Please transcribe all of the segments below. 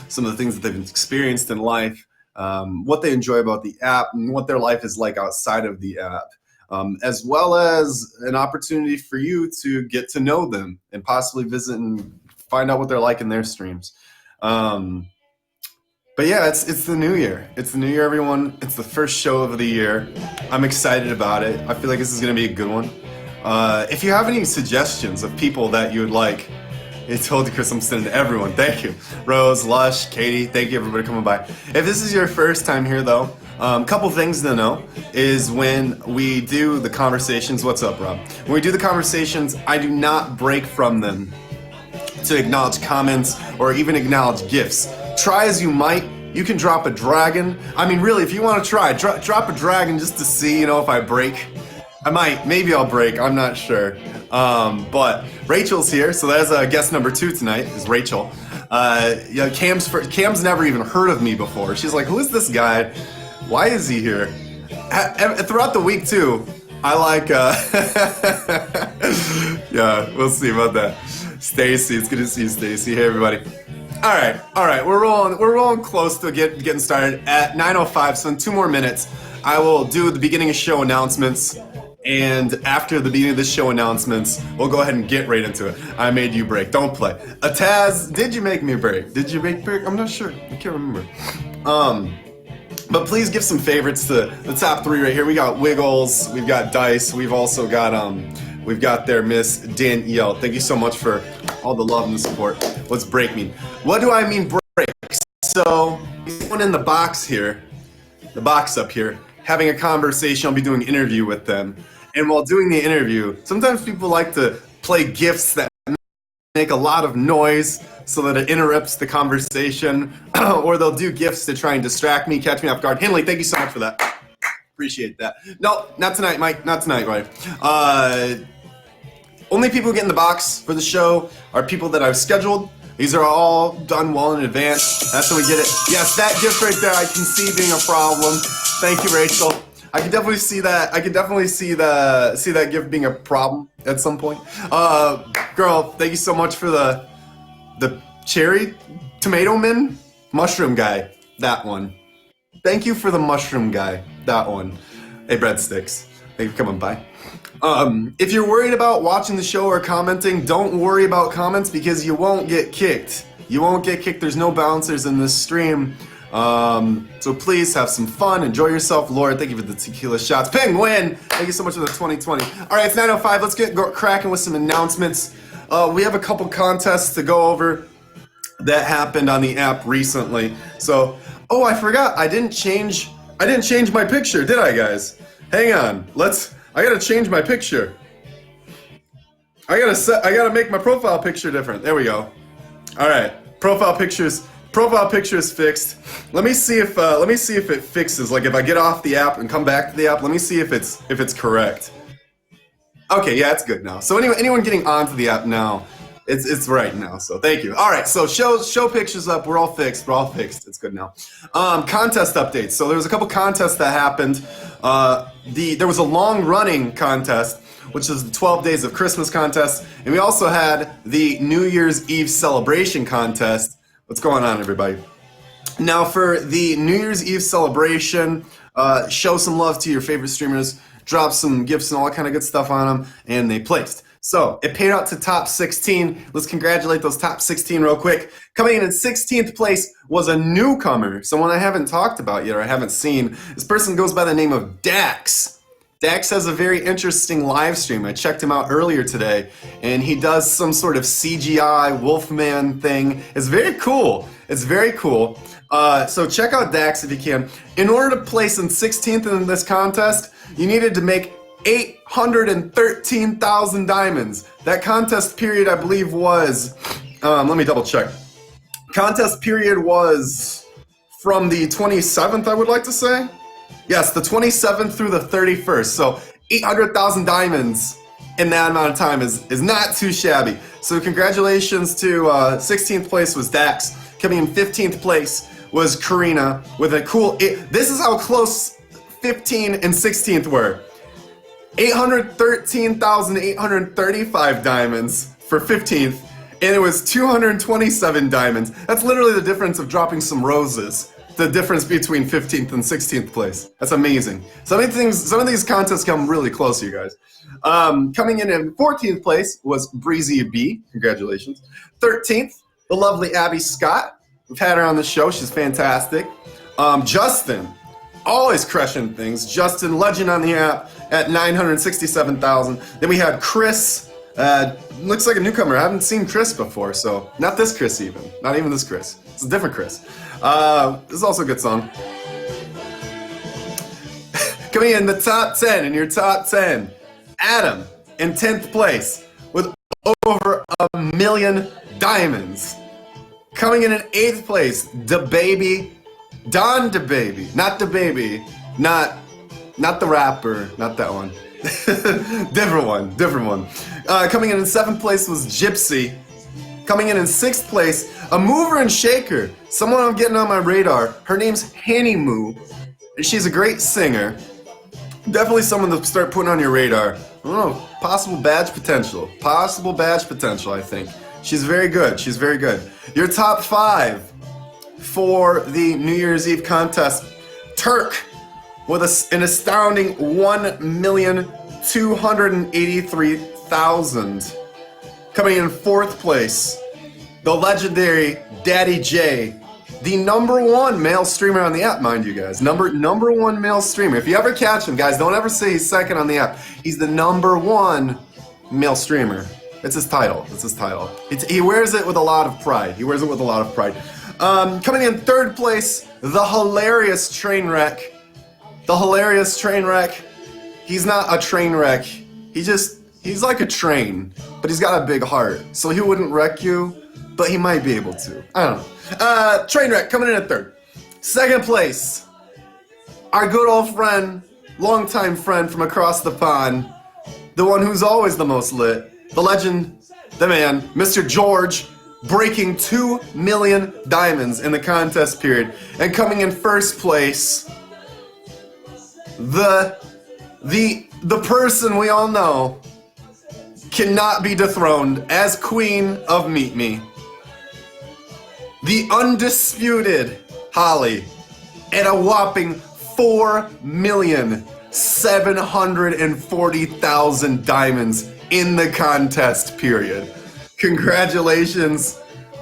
some of the things that they've experienced in life, what they enjoy about the app, and what their life is like outside of the app, as well as an opportunity for you to get to know them and possibly visit and find out what they're like in their streams. But yeah, it's the new year. It's the new year, everyone. It's the first show of the year. I'm excited about it. I feel like this is going to be a good one. If you have any suggestions of people that you would like, I told you, Chris, I'm sending to everyone. Thank you. Rose, Lush, Katie, thank you everybody coming by. If this is your first time here though, couple things to know is when we do the conversations, what's up, Rob? When we do the conversations, I do not break from them to acknowledge comments or even acknowledge gifts. Try as you might, you can drop a dragon. I mean, really, if you want to try, drop a dragon just to see, if I break. I might, maybe I'll break, I'm not sure. But Rachel's here, so that's guest number 2 tonight, is Rachel. Cam's never even heard of me before. She's like, who is this guy? Why is he here? Throughout the week too, I like, yeah, we'll see about that. Stacy, it's good to see you, Stacy. Hey everybody. All right, we're rolling close to getting started at 9:05, so in 2 more minutes, I will do the beginning of show announcements. And after the beginning of the show announcements, we'll go ahead and get right into it. I made you break. Don't play. Ataz, did you make me break? Did you make break? I'm not sure. I can't remember. But please give some favorites to the top 3 right here. We got Wiggles. We've got Dice. We've also got there Miss Danielle. Thank you so much for all the love and the support. What's break mean? What do I mean break? So, someone in the box here, the box up here, having a conversation. I'll be doing an interview with them. And while doing the interview, sometimes people like to play gifts that make a lot of noise so that it interrupts the conversation, or they'll do gifts to try and distract me, catch me off guard. Henley, thank you so much for that. Appreciate that. No, not tonight, Mike. Not tonight, right? Only people who get in the box for the show are people that I've scheduled. These are all done well in advance. That's how we get it. Yes, that gift right there, I can see being a problem. Thank you, Rachel. I can definitely see that. I can definitely see that gift being a problem at some point. Girl, thank you so much for the cherry tomato man mushroom guy. That one. Thank you for the mushroom guy. That one. Hey, breadsticks. Thank you for coming by. If you're worried about watching the show or commenting, don't worry about comments because you won't get kicked. You won't get kicked. There's no bouncers in this stream. So please have some fun. Enjoy yourself. Laura, thank you for the tequila shots. Penguin, thank you so much for the 2020. All right, it's 9:05. Let's get cracking with some announcements. We have a couple contests to go over that happened on the app recently. So, oh, I forgot. I didn't change my picture, did I, guys? Hang on. I gotta change my picture. I gotta make my profile picture different. There we go. All right, profile picture is fixed. Let me see if it fixes. Like if I get off the app and come back to the app, let me see if it's correct. Okay, yeah, it's good now. So anyone getting onto the app now, it's right now. So thank you. All right, so show pictures up. We're all fixed. It's good now. Contest updates. So there was a couple contests that happened. There was a long running contest, which is the 12 Days of Christmas contest, and we also had the New Year's Eve celebration contest. What's going on, everybody? Now for the New Year's Eve celebration, show some love to your favorite streamers, drop some gifts and all that kind of good stuff on them, and they placed. So it paid out to top 16. Let's congratulate those top 16 real quick. Coming in 16th place was a newcomer, someone I haven't talked about yet or I haven't seen. This person goes by the name of Dax. Dax has a very interesting live stream. I checked him out earlier today, and he does some sort of CGI Wolfman thing. It's very cool. So check out Dax if you can. In order to place in 16th in this contest, you needed to make 813,000 diamonds. That contest period, I believe, was, let me double check. Contest period was from the 27th, I would like to say. Yes, the 27th through the 31st. So 800,000 diamonds in that amount of time is not too shabby. So congratulations to 16th place was Dax. Coming in 15th place was Karina with a cool, this is how close 15 and 16th were. 813,835 diamonds for 15th And it was 227 diamonds. That's literally the difference of dropping some roses. The difference between 15th and 16th place. That's amazing. Some of these contests come really close, you guys. Coming in 14th place was Breezy B. Congratulations. 13th, the lovely Abby Scott. We've had her on the show. She's fantastic. Justin, always crushing things. Justin, legend on the app at 967,000. Then we had Chris. Looks like a newcomer. I haven't seen Chris before, so not this Chris even. Not even this Chris. It's a different Chris. This is also a good song. Coming in the top 10, in your top 10, Adam in 10th place with over 1 million diamonds. Coming in 8th place, DaBaby, Don DaBaby, not DaBaby, not the rapper, not that one. different one. Coming in 7th place was Gypsy. Coming in 6th place, a mover and shaker, someone I'm getting on my radar. Her name's Hanny Moo, and she's a great singer. Definitely someone to start putting on your radar. I don't know, possible badge potential, I think. She's very good, Your top 5 for the New Year's Eve contest, Turk, with an astounding 1,283,000. Coming in 4th place, the legendary Daddy J, the #1 male streamer on the app, mind you guys. Number 1 male streamer. If you ever catch him, guys, don't ever say he's second on the app. He's the #1 male streamer. It's his title. He wears it with a lot of pride. Coming in 3rd place, the hilarious Trainwreck. He's not a train wreck. He's like a train, but he's got a big heart. So he wouldn't wreck you, but he might be able to. I don't know. Trainwreck coming in at 3rd. 2nd place, our good old friend, longtime friend from across the pond, the one who's always the most lit, the legend, the man, Mr. George, breaking 2 million diamonds in the contest period. And coming in 1st place, the person we all know cannot be dethroned as Queen of Meet Me. The undisputed Holly at a whopping 4,740,000 diamonds in the contest period. Congratulations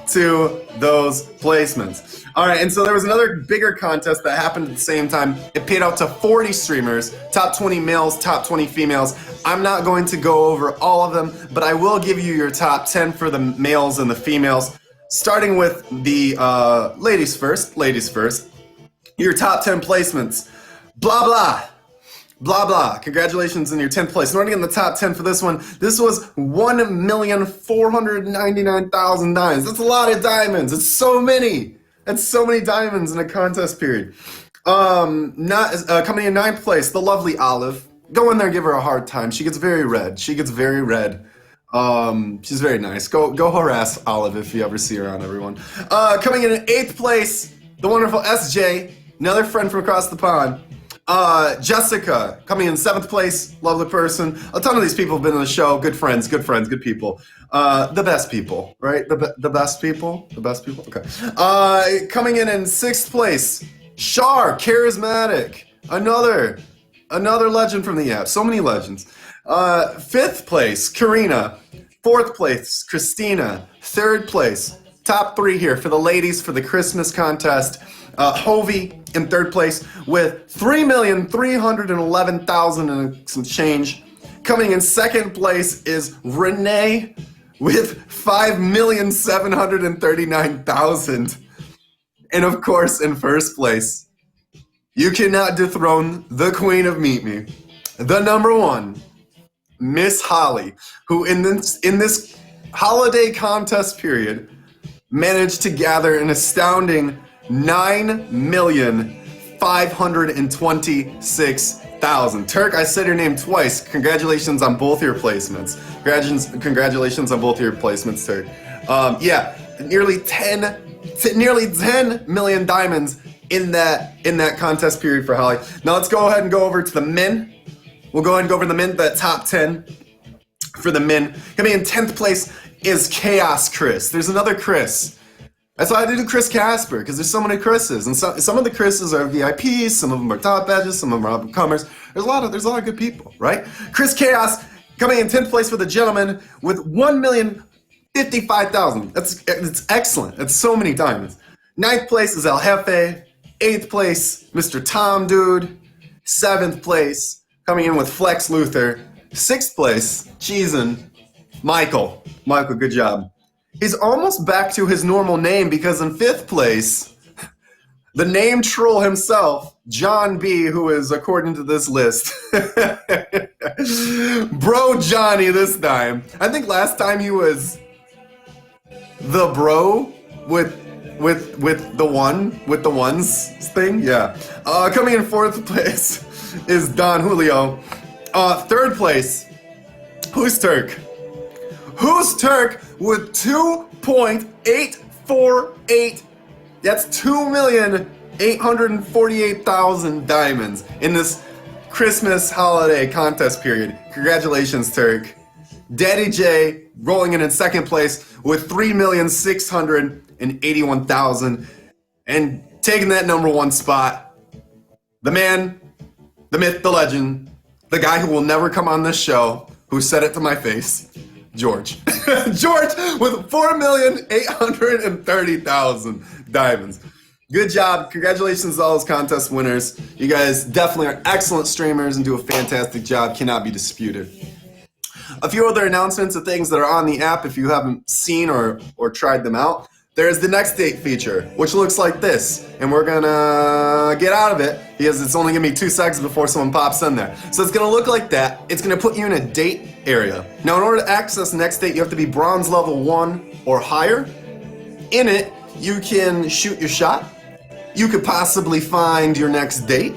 to those placements. All right, and so there was another bigger contest that happened at the same time. It paid out to 40 streamers, top 20 males, top 20 females. I'm not going to go over all of them, but I will give you your top 10 for the males and the females. Starting with the ladies first. Your top 10 placements. Blah, blah. Blah, blah. Congratulations in your 10th place. In order to get in the top 10 for this one, this was 1,499,000 diamonds. That's a lot of diamonds. It's so many. That's so many diamonds in a contest period. Coming in 9th place, the lovely Olive. Go in there and give her a hard time. She gets very red. She's very nice. Go harass Olive if you ever see her on, everyone. Coming in 8th place, the wonderful SJ, another friend from across the pond. Jessica, coming in 7th place, lovely person. A ton of these people have been on the show. Good friends, good people. The best people, right? The best people? Okay. Coming in 6th place, Shar, charismatic. Another legend from the app. So many legends. 5th place, Karina. 4th place, Christina. 3rd place, top 3 here for the ladies for the Christmas contest. Hovey in 3rd place with 3,311,000 and some change. Coming in 2nd place is Renee with 5,739,000. And of course, in 1st place, you cannot dethrone the Queen of Meet Me, the #1, Miss Holly, who in this holiday contest period managed to gather an astounding 9,526,000. Turk, I said your name twice. Congratulations on both your placements. Congratulations on both your placements, Turk. Nearly 10 million diamonds in that contest period for Holly. Now let's go ahead and go over to the men. We'll go ahead and go over the men, the top 10 for the men. Coming in 10th place, is Chaos Chris. There's another Chris. That's why I did Chris Casper, because there's so many Chris's, and some of the Chris's are VIPs, some of them are top badges, some of them are up-and-comers. There's a lot of good people, right? Chris Chaos coming in 10th place for the gentleman with 1,055,000. That's excellent. That's so many diamonds. 9th place is El Jefe. 8th place, Mr. Tom Dude. 7th place, coming in with Flex Luther. 6th place, Cheesin. Michael, good job. He's almost back to his normal name because in 5th place, the name troll himself, John B, who is, according to this list, Bro Johnny this time. I think last time he was the bro with the ones thing. Yeah. Coming in 4th place is Don Julio. 3rd place, Who's Turk? Who's Turk with 2.848. That's 2,848,000 diamonds in this Christmas holiday contest period. Congratulations, Turk. Daddy J rolling in 2nd place with 3,681,000 and taking that number 1 spot. The man, the myth, the legend, the guy who will never come on this show, who said it to my face. George. George with 4,830,000 diamonds. Good job. Congratulations to all those contest winners. You guys definitely are excellent streamers and do a fantastic job. Cannot be disputed. A few other announcements of things that are on the app if you haven't seen or tried them out. There's the next date feature, which looks like this. And we're gonna get out of it because it's only gonna be 2 seconds before someone pops in there. So it's gonna look like that. It's gonna put you in a date area. Now, in order to access next date, you have to be bronze level 1 or higher. In it, you can shoot your shot. You could possibly find your next date.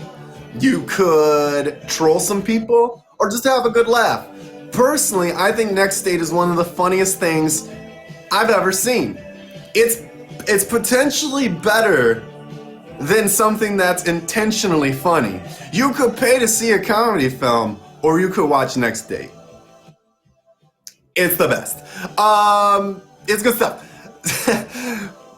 You could troll some people or just have a good laugh. Personally, I think next date is one of the funniest things I've ever seen. It's potentially better than something that's intentionally funny. You could pay to see a comedy film, or you could watch Next Date. It's the best. It's good stuff.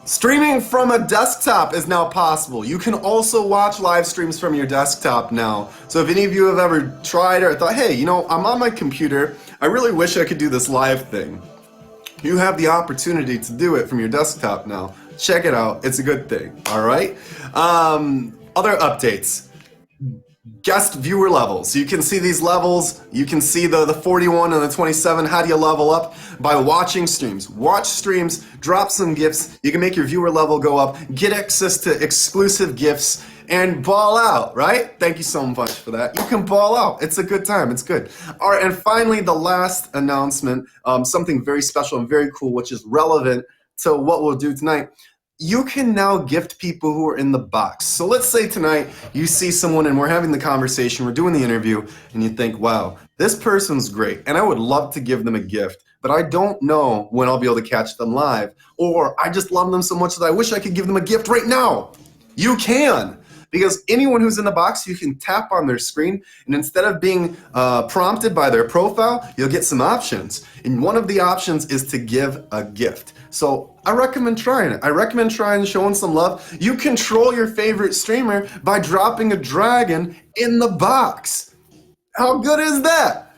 Streaming from a desktop is now possible. You can also watch live streams from your desktop now. So if any of you have ever tried or thought, hey, you know, I'm on my computer, I really wish I could do this live thing. You have the opportunity to do it from your desktop now. Check it out. It's a good thing. All right. Other updates. Guest viewer levels. So you can see these levels. You can see the 41 and the 27. How do you level up? By watching streams. Watch streams. Drop some gifts. You can make your viewer level go up. Get access to exclusive gifts. And ball out, right? Thank you so much for that. You can ball out. It's a good time. It's good. All right, and finally, the last announcement, something very special and very cool, which is relevant to what we'll do tonight. You can now gift people who are in the box. So let's say tonight you see someone and we're having the conversation, we're doing the interview, and you think, wow, this person's great, and I would love to give them a gift, but I don't know when I'll be able to catch them live, or I just love them so much that I wish I could give them a gift right now. You can. Because anyone who's in the box, you can tap on their screen, and instead of being prompted by their profile, you'll get some options. And one of the options is to give a gift. So I recommend trying it. I recommend trying showing some love. You control your favorite streamer by dropping a dragon in the box. How good is that?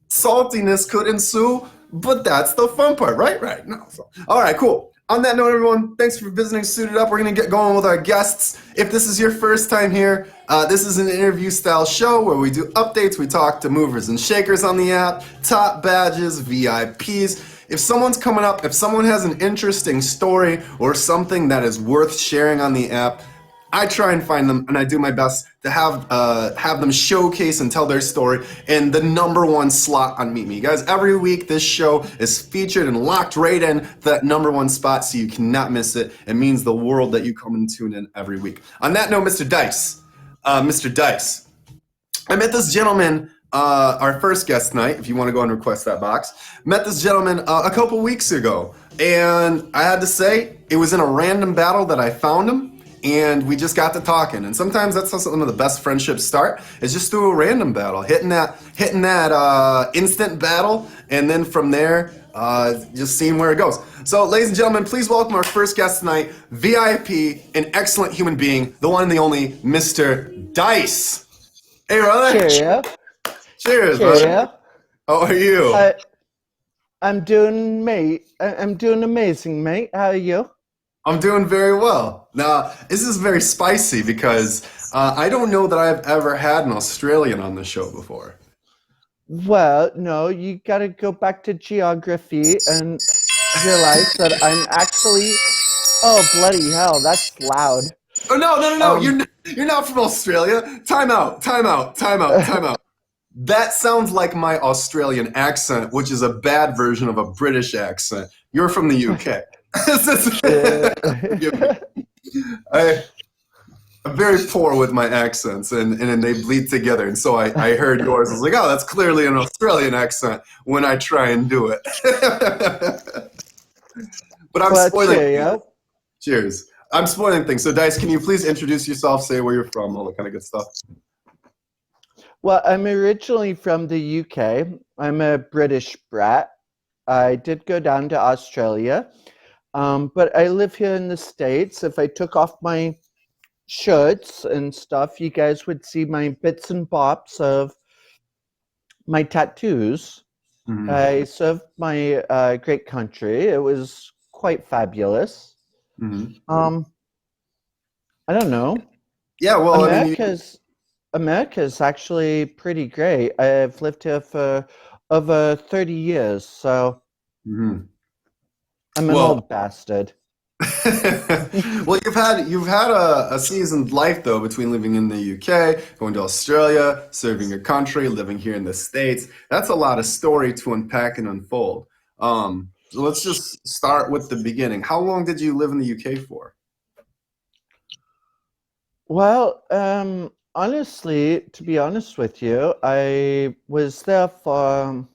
Saltiness could ensue, but that's the fun part, right? Right. No. So, all right, cool. On that note, everyone, thanks for visiting Suited Up. We're going to get going with our guests. If this is your first time here, this is an interview-style show where we do updates. We talk to movers and shakers on the app, top badges, VIPs. If someone's coming up, if someone has an interesting story or something that is worth sharing on the app, I try and find them, and I do my best to have them showcase and tell their story in the #1 slot on Meet Me. Guys, every week this show is featured and locked right in that #1 spot, so you cannot miss it. It means the world that you come and tune in every week. On that note, Mr. Dice, I met this gentleman, our first guest tonight, if you want to go and request that box, met this gentleman a couple weeks ago, and I had to say, it was in a random battle that I found him. And we just got to talking, and sometimes that's how some of the best friendships start. Is just through a random battle, hitting that instant battle, and then from there, Just seeing where it goes. So, ladies and gentlemen, please welcome our first guest tonight, VIP, an excellent human being, the one and the only Mr. Dice. Hey, brother. Cheerio. Cheers, brother. Cheerio. How are you? I'm doing, mate. I'm doing amazing, mate. How are you? I'm doing very well. Now, this is very spicy because I don't know that I've ever had an Australian on the show before. Well, no, you gotta go back to geography and realize that I'm actually. Oh, bloody hell, that's loud. Oh, no. Um, You're not from Australia. Time out, time out, time out, time out. That sounds like my Australian accent, which is a bad version of a British accent. You're from the UK. Forgive me. I, I'm very poor with my accents, and they bleed together. And so I heard yours. I was like, oh, that's clearly an Australian accent when I try and do it. But I'm well, spoiling. cheerio. Cheers. I'm spoiling things. So, Dice, can you please introduce yourself, say where you're from, all that kind of good stuff? Well, I'm originally from the UK. I'm a British brat. I did go down to Australia, but I live here in the States. If I took off my shirts and stuff, you guys would see my bits and bops of my tattoos. Mhm. I served my great country. It was quite fabulous. Mhm. Um, I don't know. Yeah, well, I mean, America's actually pretty great. I've lived here for over 30 years, so mhm. I'm an Well, old bastard. well, you've had a seasoned life though between living in the UK, going to Australia, serving your country, living here in the States. That's a lot of story to unpack and unfold. So let's just start with the beginning. How long did you live in the UK for? Well, honestly, to be honest with you, I was there for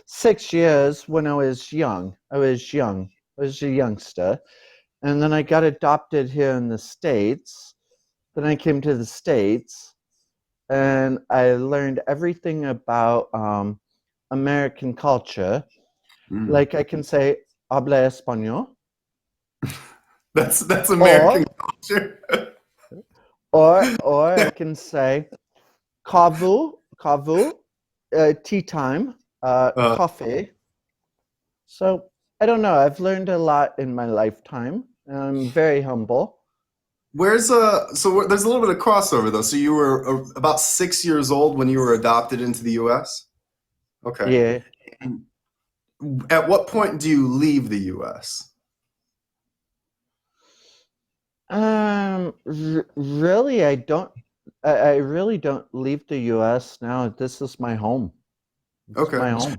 6 years when I was young. I was a youngster. And then I got adopted here in the States. Then I came to the States and I learned everything about American culture. Mm. Like I can say, habla español, That's American or culture. or I can say kavu, tea time, Uh, coffee. So I don't know. I've learned a lot in my lifetime. I'm very humble. there's a little bit of crossover though. So you were about 6 years old when you were adopted into the US? Okay. Yeah. At what point do you leave the US? Really, I don't. I really don't leave the U.S. now. This is my home. This is Okay. my home.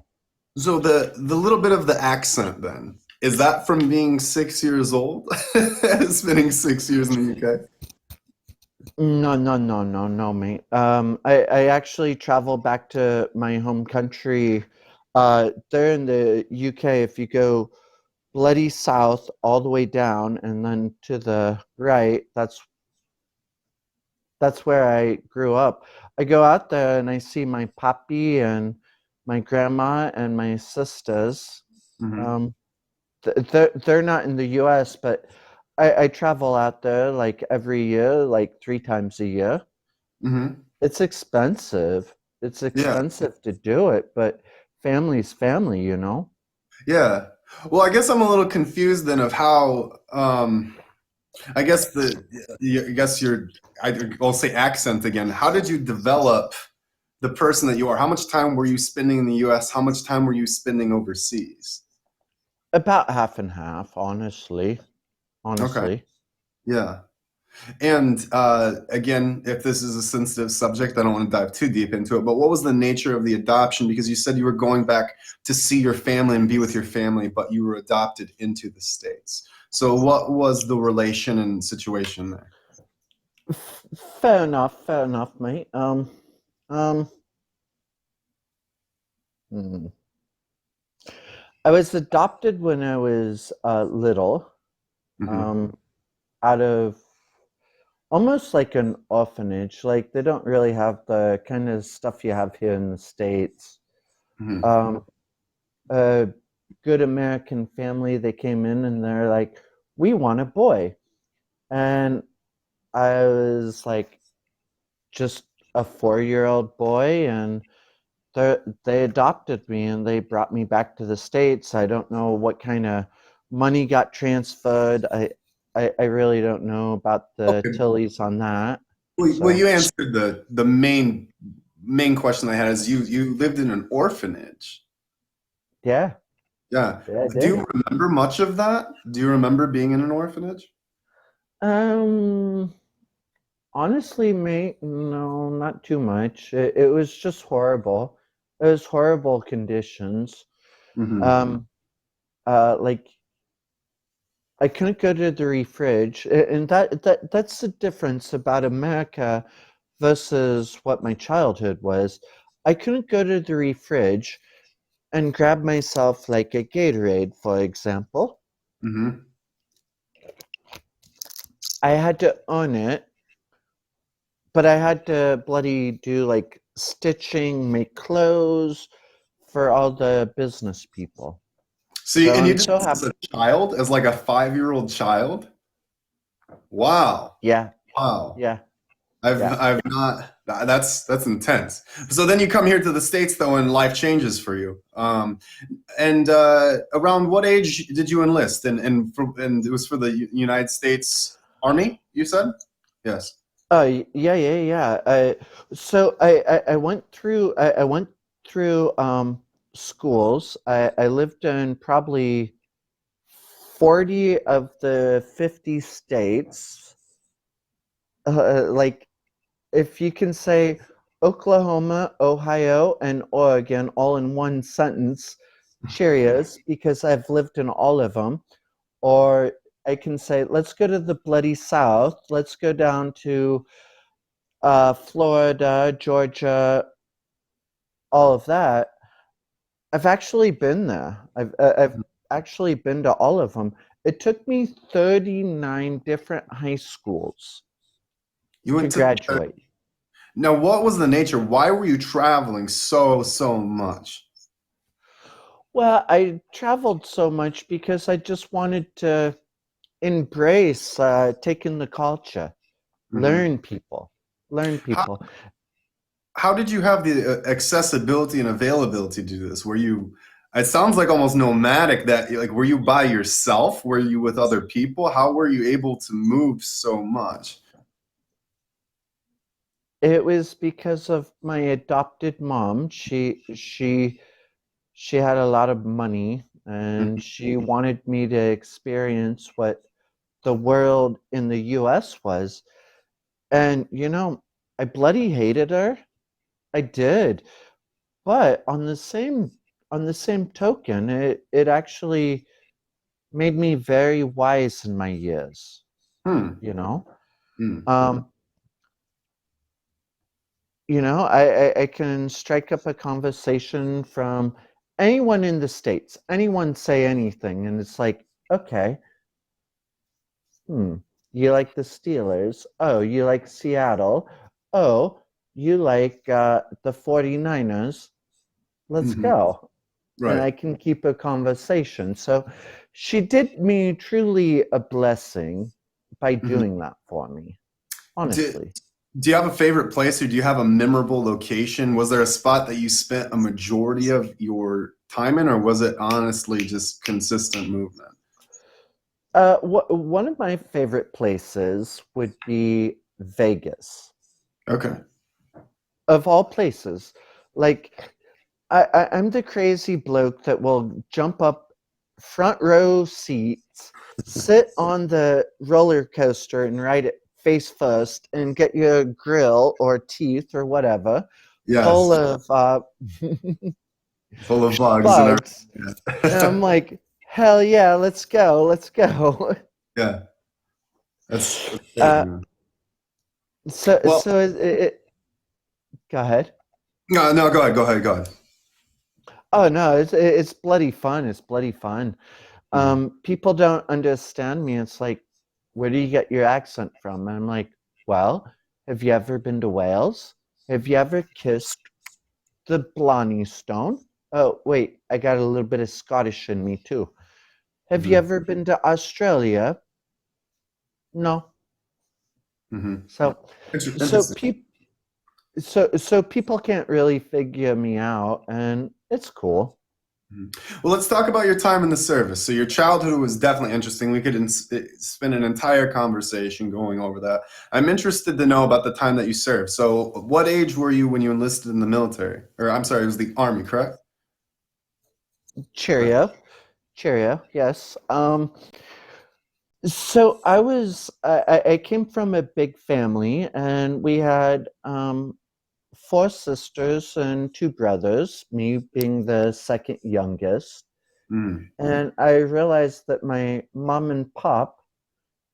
So the little bit of the accent then, is that from being 6 years old? Spending 6 years in the UK? No, mate. I actually travel back to my home country. There in the UK, if you go bloody south all the way down and then to the right, that's where I grew up. I go out there and I see my papi and my grandma and my sisters. Hmm. Um, they're not in the U.S., but I travel out there like every year, like 3 times a year. Hmm. It's expensive. It's Yeah. expensive to do it, but family's family, you know? Yeah. Well, I guess I'm a little confused then of how I guess I guess I'll say accent again. How did you develop the person that you are? How much time were you spending in the US? How much time were you spending overseas? About half and half, honestly. Okay. Honestly. Yeah. And again, if this is a sensitive subject, I don't want to dive too deep into it, but what was the nature of the adoption? Because you said you were going back to see your family and be with your family, but you were adopted into the States. So what was the relation and situation there? Fair enough, mate. Um, hmm. I was adopted when I was little, Hmm. um, out of almost like an orphanage. Like they don't really have the kind of stuff you have here in the States. Mhm. Um, a good American family, they came in and they're like, we want a boy. And I was like, just a 4-year-old boy, and they adopted me and they brought me back to the States. I don't know what kind of money got transferred. I really don't know about the Okay. Tillies on that. Well, So you answered the main question I had is you lived in an orphanage. yeah, Yeah. yeah, I Do did. you remember much of that? Do you remember being in an orphanage? Um, Honestly, mate, no, not too much. It was just horrible. It was horrible conditions. Hmm. Um, like I couldn't go to the fridge, and that's the difference about America versus what my childhood was. I couldn't go to the fridge and grab myself like a Gatorade, for example. Hmm. I had to own it, but I had to bloody do like stitching, make clothes for all the business people. See, So and you I'm did so this as happy. a child, as like a 5-year-old child? Wow. Yeah, Wow. yeah, I've yeah. I've not that's intense. So then you come here to the States though and life changes for you. And around what age did you enlist? And it was for the United States Army, you said? Yes. Yeah, yeah, yeah. So I went through schools. I lived in probably 40 of the 50 states. Like if you can say Oklahoma, Ohio, and Oregon all in one sentence, Cheerios, because I've lived in all of them. Or I can say, let's go to the bloody South. Let's go down to Florida, Georgia, all of that. I've actually been there. I've actually been to all of them. It took me 39 different high schools You to went to graduate. now what was the nature? Why were you traveling so much? Well, I traveled so much because I just wanted to embrace taking the culture, Hmm. learn How people. how did you have the accessibility and availability to do this? Were you it sounds like almost nomadic that like were you by yourself? Were you with other people? How were you able to move so much? It was because of my adopted mom. She had a lot of money and Mhm. she wanted me to experience what the world in the US was. And I bloody hated her. I did. But on the same token, it actually made me very wise in my years, Hmm. you know? Hmm. Um, I can strike up a conversation from anyone in the States, anyone say anything, and it's like, okay, hmm, you like the Steelers? Oh, you like Seattle? Oh, you like the 49ers? Let's Hmm. go. And Right. I can keep a conversation. So she did me truly a blessing by Mhm. doing that for me, Do, honestly. do you have a favorite place or do you have a memorable location? Was there a spot that you spent a majority of your time in, or was it honestly just consistent movement? One of my favorite places would be Vegas, Okay. of all places. Like, I'm the crazy bloke that will jump up front row seats, sit on the roller coaster and ride it face first, and get your grill or teeth or whatever full Yes. of Full of bugs and bugs. And everything. I'm like, hell yeah, let's go, let's go. Yeah. That's great, uh, man. so Well, so go ahead. no, no, go ahead, go ahead, go ahead. Oh no, it's bloody fun. It's bloody fun. Mhm. People don't understand me. It's like, where do you get your accent from? And I'm like, well, have you ever been to Wales? Have you ever kissed the Blarney Stone? Oh, wait, I got a little bit of Scottish in me too. Have you Hmm. ever been to Australia? No. Hmm. So, so Interesting. people, so people can't really figure me out, and it's cool. Mhm. Well, let's talk about your time in the service. So, your childhood was definitely interesting. We could spend an entire conversation going over that. I'm interested to know about the time that you served. So, what age were you when you enlisted in the military? Or, I'm sorry, it was the Army, correct? Right. Cheerio, cheerio. Yes. So I came from a big family, and we had four sisters and two brothers, me being the second youngest. Mm. And I realized that my mom and pop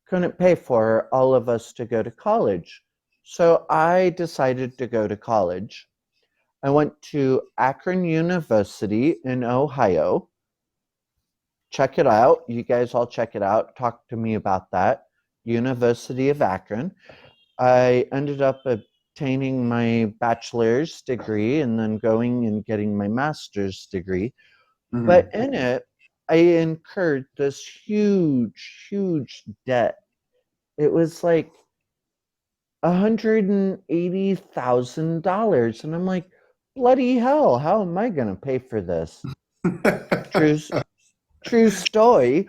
couldn't pay for all of us to go to college. So I decided to go to college. I went to Akron University in Ohio. Check it out. You guys all check it out. Talk to me about that. University of Akron. I ended up obtaining my bachelor's degree and then going and getting my master's degree. But Hmm. in it, I incurred this huge, huge debt. It was like $180,000. And I'm like, bloody hell, how am I going to pay for this? True, true story.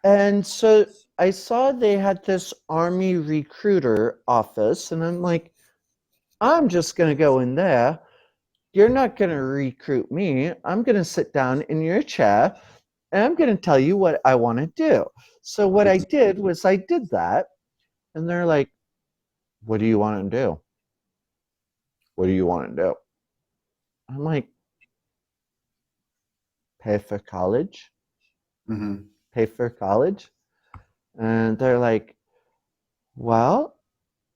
And so I saw they had this Army recruiter office, and I'm like, I'm just going to go in there. You're not going to recruit me. I'm going to sit down in your chair and I'm going to tell you what I want to do. So what I did was I did that, and they're like, what do you want to do? What do you want to do? I'm like, pay for college, Hmm. pay for college. And they're like, well,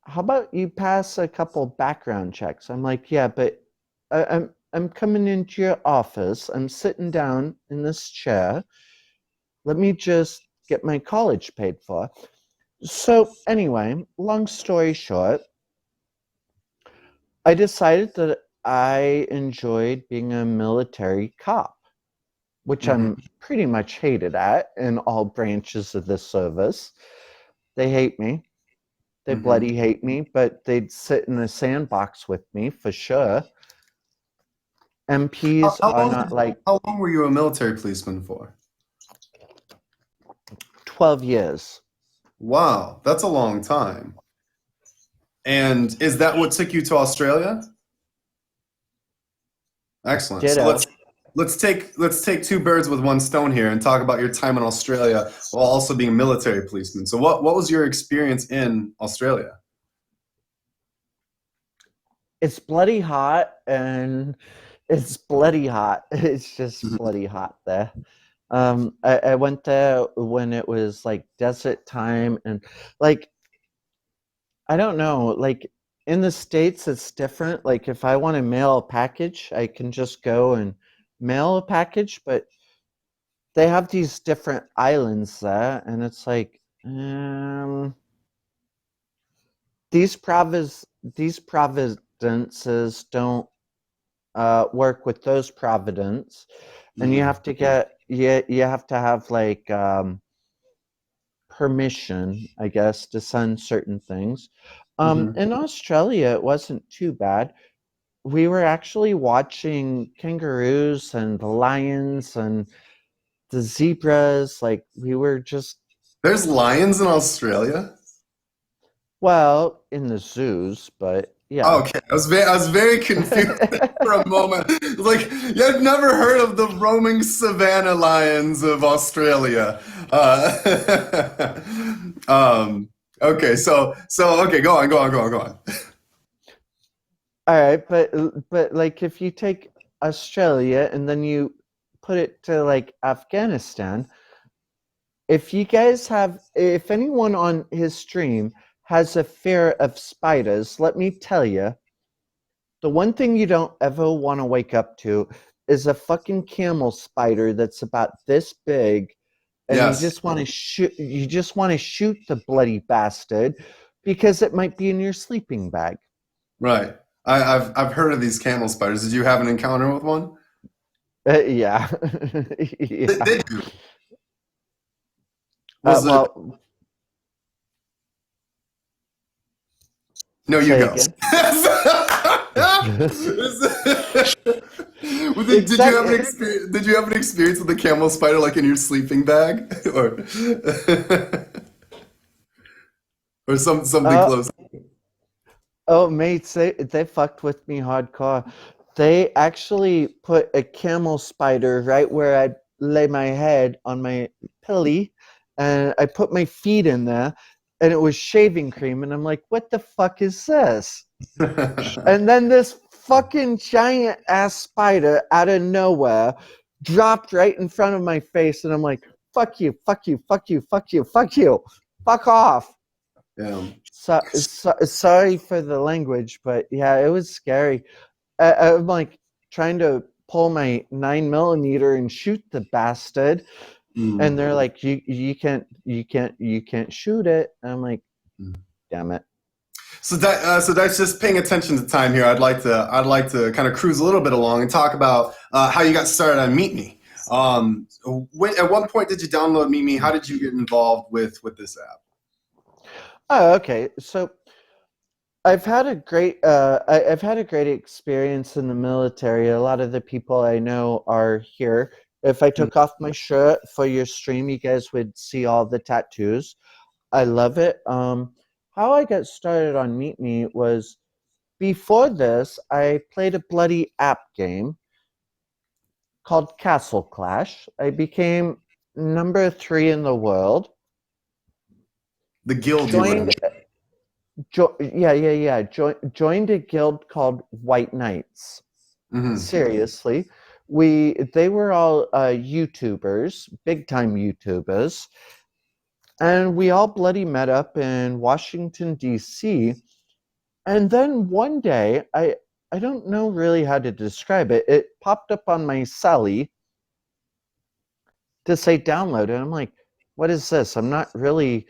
how about you pass a couple background checks? I'm like, yeah, but I'm coming into your office. I'm sitting down in this chair. Let me just get my college paid for. So anyway, long story short, I decided that I enjoyed being a military cop, which Hmm. I'm pretty much hated at in all branches of the service. They hate me. They Hmm. bloody hate me, but they'd sit in a sandbox with me for sure. How, MPs how are long not like how long were you a military policeman for? 12 years. Wow, that's a long time. And is that what took you to Australia? Excellent. So Ditto. let's take two birds with one stone here and talk about your time in Australia while also being a military policeman. So what was your experience in Australia? It's bloody hot, and it's bloody hot. It's just Mhm. bloody hot there. I went there when it was like desert time, and like I don't know, like in the States it's different. Like if I want to mail a package, I can just go and mail a package, but they have these different islands there, and it's like these providences don't work with those providence, and you Mhm. have to get you have to have like permission, I guess, to send certain things. Mhm. In Australia, it wasn't too bad. We were actually watching kangaroos and the lions and the zebras. Like we were just, There's lions in Australia? well, in the zoos, but yeah. Okay, I was very confused for a moment. It's like you've never heard of the roaming savannah lions of Australia. Um, okay, so okay, go on. All right, but like if you take Australia and then you put it to like Afghanistan, if anyone on his stream has a fear of spiders, let me tell you, the one thing you don't ever want to wake up to is a fucking camel spider that's about this big, and Yes, you just want to shoot the bloody bastard because it might be in your sleeping bag. right. I've heard of these camel spiders. Did you have an encounter with one? Yeah. Did, Yeah. did you? Was it? Well, No, you say go. again. Well, did you have an Exactly. experience? Did you have an experience with the camel spider, like in your sleeping bag, or or something Uh, close? oh, mates, they fucked with me hardcore. They actually put a camel spider right where I'd lay my head on my pilly, and I put my feet in there, and it was shaving cream, and I'm like, what the fuck is this? And then this fucking giant ass spider out of nowhere dropped right in front of my face, and I'm like, fuck you, fuck you, fuck you, fuck you, fuck you, fuck off. Yeah. Sorry for the language, but yeah, it was scary. I'm like trying to pull my 9 millimeter and shoot the bastard, and Mm. they're like, you can't shoot it. And I'm like, damn it. So that's just paying attention to time here. I'd like to kind of cruise a little bit along and talk about how you got started on Meet Me. At what point did you download Meet Me? How did you get involved with this app? Oh, okay. So I've had a great experience in the military. A lot of the people I know are here. If I Mm. took off my shirt for your stream, you guys would see all the tattoos. I love it. How I got started on Meet Me was before this, I played a bloody app game called Castle Clash. I became number 3 in the world. The guild you were in. Joined, yeah. Joined a guild called White Knights. Hmm. Seriously, they were all YouTubers, big time YouTubers, and we all bloody met up in Washington D.C. And then one day, I don't know really how to describe it. It popped up on my celly to say download, and I'm like, what is this? I'm not really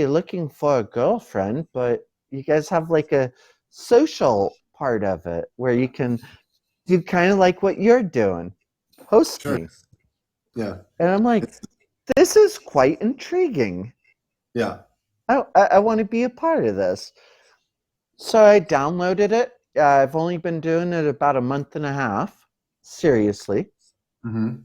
looking for a girlfriend, but you guys have like a social part of it where you can do kind of like what you're doing. Host Sure. me. Yeah. And I'm like, this is quite intriguing. Yeah. I want to be a part of this. So I downloaded it. I've only been doing it about a month and a half. Seriously. Hmm.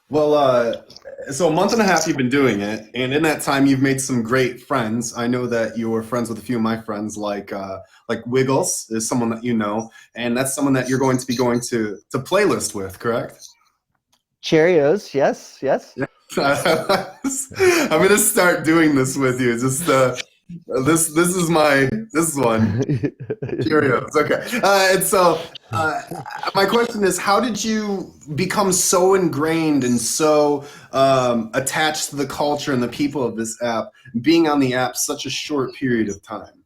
Well, so a month and a half you've been doing it, and in that time you've made some great friends. I know that you're friends with a few of my friends, like Wiggles is someone that you know, and that's someone that you're going to be going to playlist with, correct? Cheerios. Yes, yes. Yeah. I'm gonna start doing this with you. Just this is this one. Cheerios. Okay. And so my question is, how did you become so ingrained and so attached to the culture and the people of this app, being on the app such a short period of time?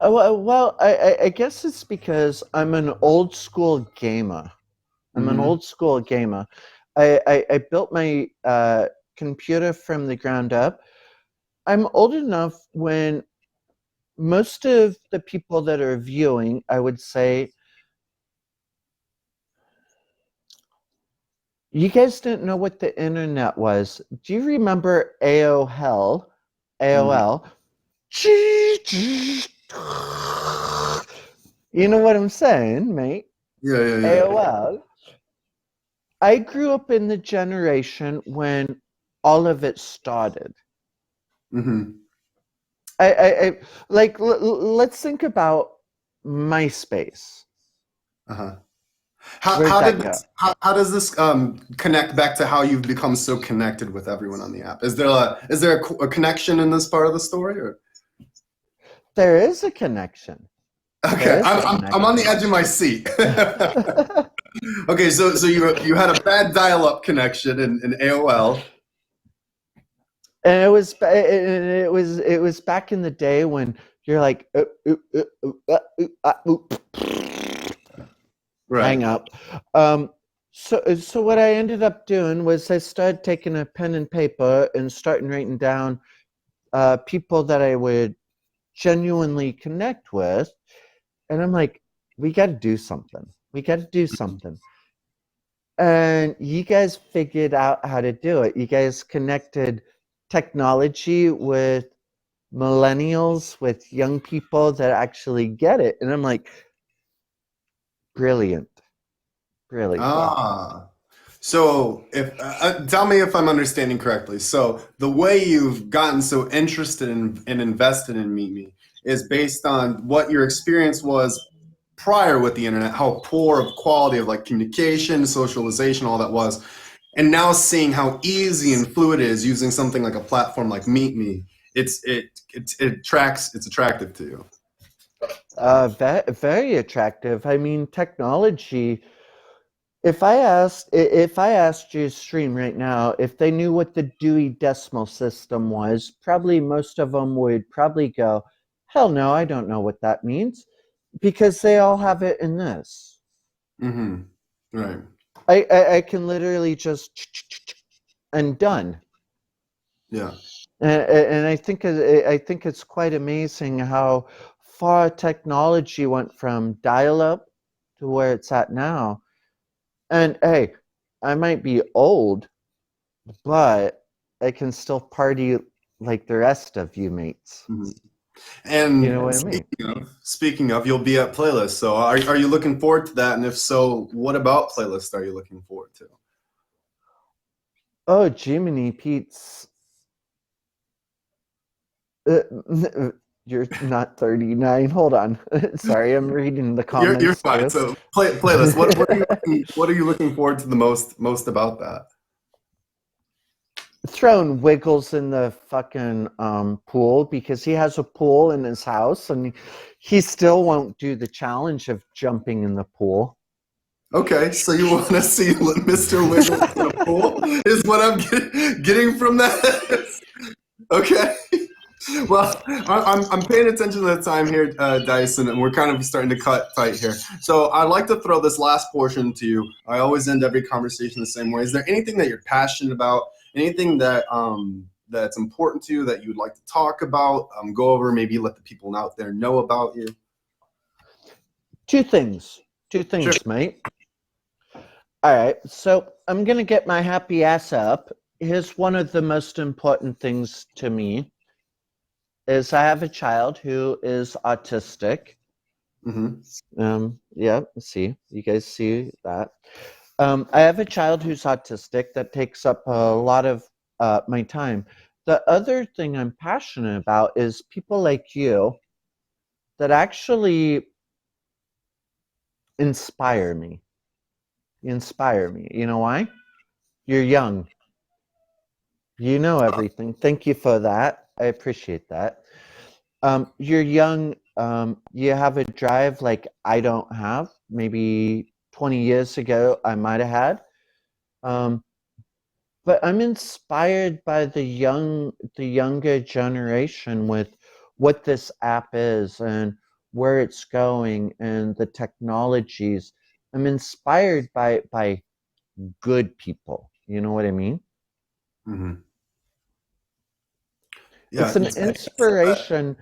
Well, I guess it's because I'm an old school gamer. I'm an Hmm. old school gamer. I built my computer from the ground up. I'm old enough when most of the people that are viewing, I would say, you guys didn't know what the internet was. Do you remember AOL? Hmm. AOL. You know what I'm saying, mate? Yeah, yeah, yeah. AOL. I grew up in the generation when all of it started. Hmm. I like let's think about MySpace. Uh-huh. Where'd that go? How does this connect back to how you've become so connected with everyone on the app? Is there a connection in this part of the story, or? There is a connection. Okay, There is a I'm on the connection. edge of my seat. Okay, so you had a bad dial-up connection in AOL. And it was back in the day when you're like Right. hang up. So what I ended up doing was I started taking a pen and paper and starting writing down people that I would genuinely connect with, and I'm like, we got to do something. We got to do something. And you guys figured out how to do it. You guys connected technology with millennials, with young people that actually get it. And I'm like, brilliant. Really cool. Ah. So, if tell me if I'm understanding correctly. So, the way you've gotten so interested in and invested in Meet Me is based on what your experience was prior with the internet, how poor of quality of like communication, socialization, all that was, and now seeing how easy and fluid it is using something like a platform like Meet Me. It's attractive to you. Very attractive. I mean, technology. If I asked you to stream right now, if they knew what the Dewey Decimal System was, probably most of them would probably go, "Hell no, I don't know what that means," because they all have it in this. Mm-hmm. Right. I can literally just and done. Yeah. And I think it's quite amazing how far technology went from dial-up to where it's at now. And hey, I might be old, but I can still party like the rest of you mates. Mm-hmm. You know And what I mean? speaking of, you'll be at Playlist. So are you looking forward to that? And if so, what about Playlist are you looking forward to? Oh, Jiminy Pete's. Uh, you're not 39. Hold on. Sorry, I'm reading the You're comments fine. too. So Playlist. What are you looking forward to the most about that? Throwing Wiggles in the fucking pool because he has a pool in his house and he still won't do the challenge of jumping in the pool. Okay, so you want to see Mr. Wiggles in a pool? Is what I'm getting from that? Okay. Well, I'm paying attention to the time here, Dyson, and we're kind of starting to cut tight here. So I'd like to throw this last portion to you. I always end every conversation the same way. Is there anything that you're passionate about? Anything that that's important to you that you'd like to talk about? Go over, maybe let the people out there know about you. Two things. Two Sure. things, mate. All right, so I'm gonna get my happy ass up. Here's one of the most important things to me is I have a child who is autistic. Yeah, see, you guys see that. I have a child who's autistic that takes up a lot of my time. The other thing I'm passionate about is people like you that actually inspire me. You inspire me. You know why? You're young. You know everything. Thank you for that. I appreciate that. You're young. You have a drive like I don't have. Maybe 20 years ago, I might have had. But I'm inspired by the younger generation with what this app is and where it's going and the technologies. I'm inspired by good people. You know what I mean? Mm-hmm. It's Yeah. an inspiration.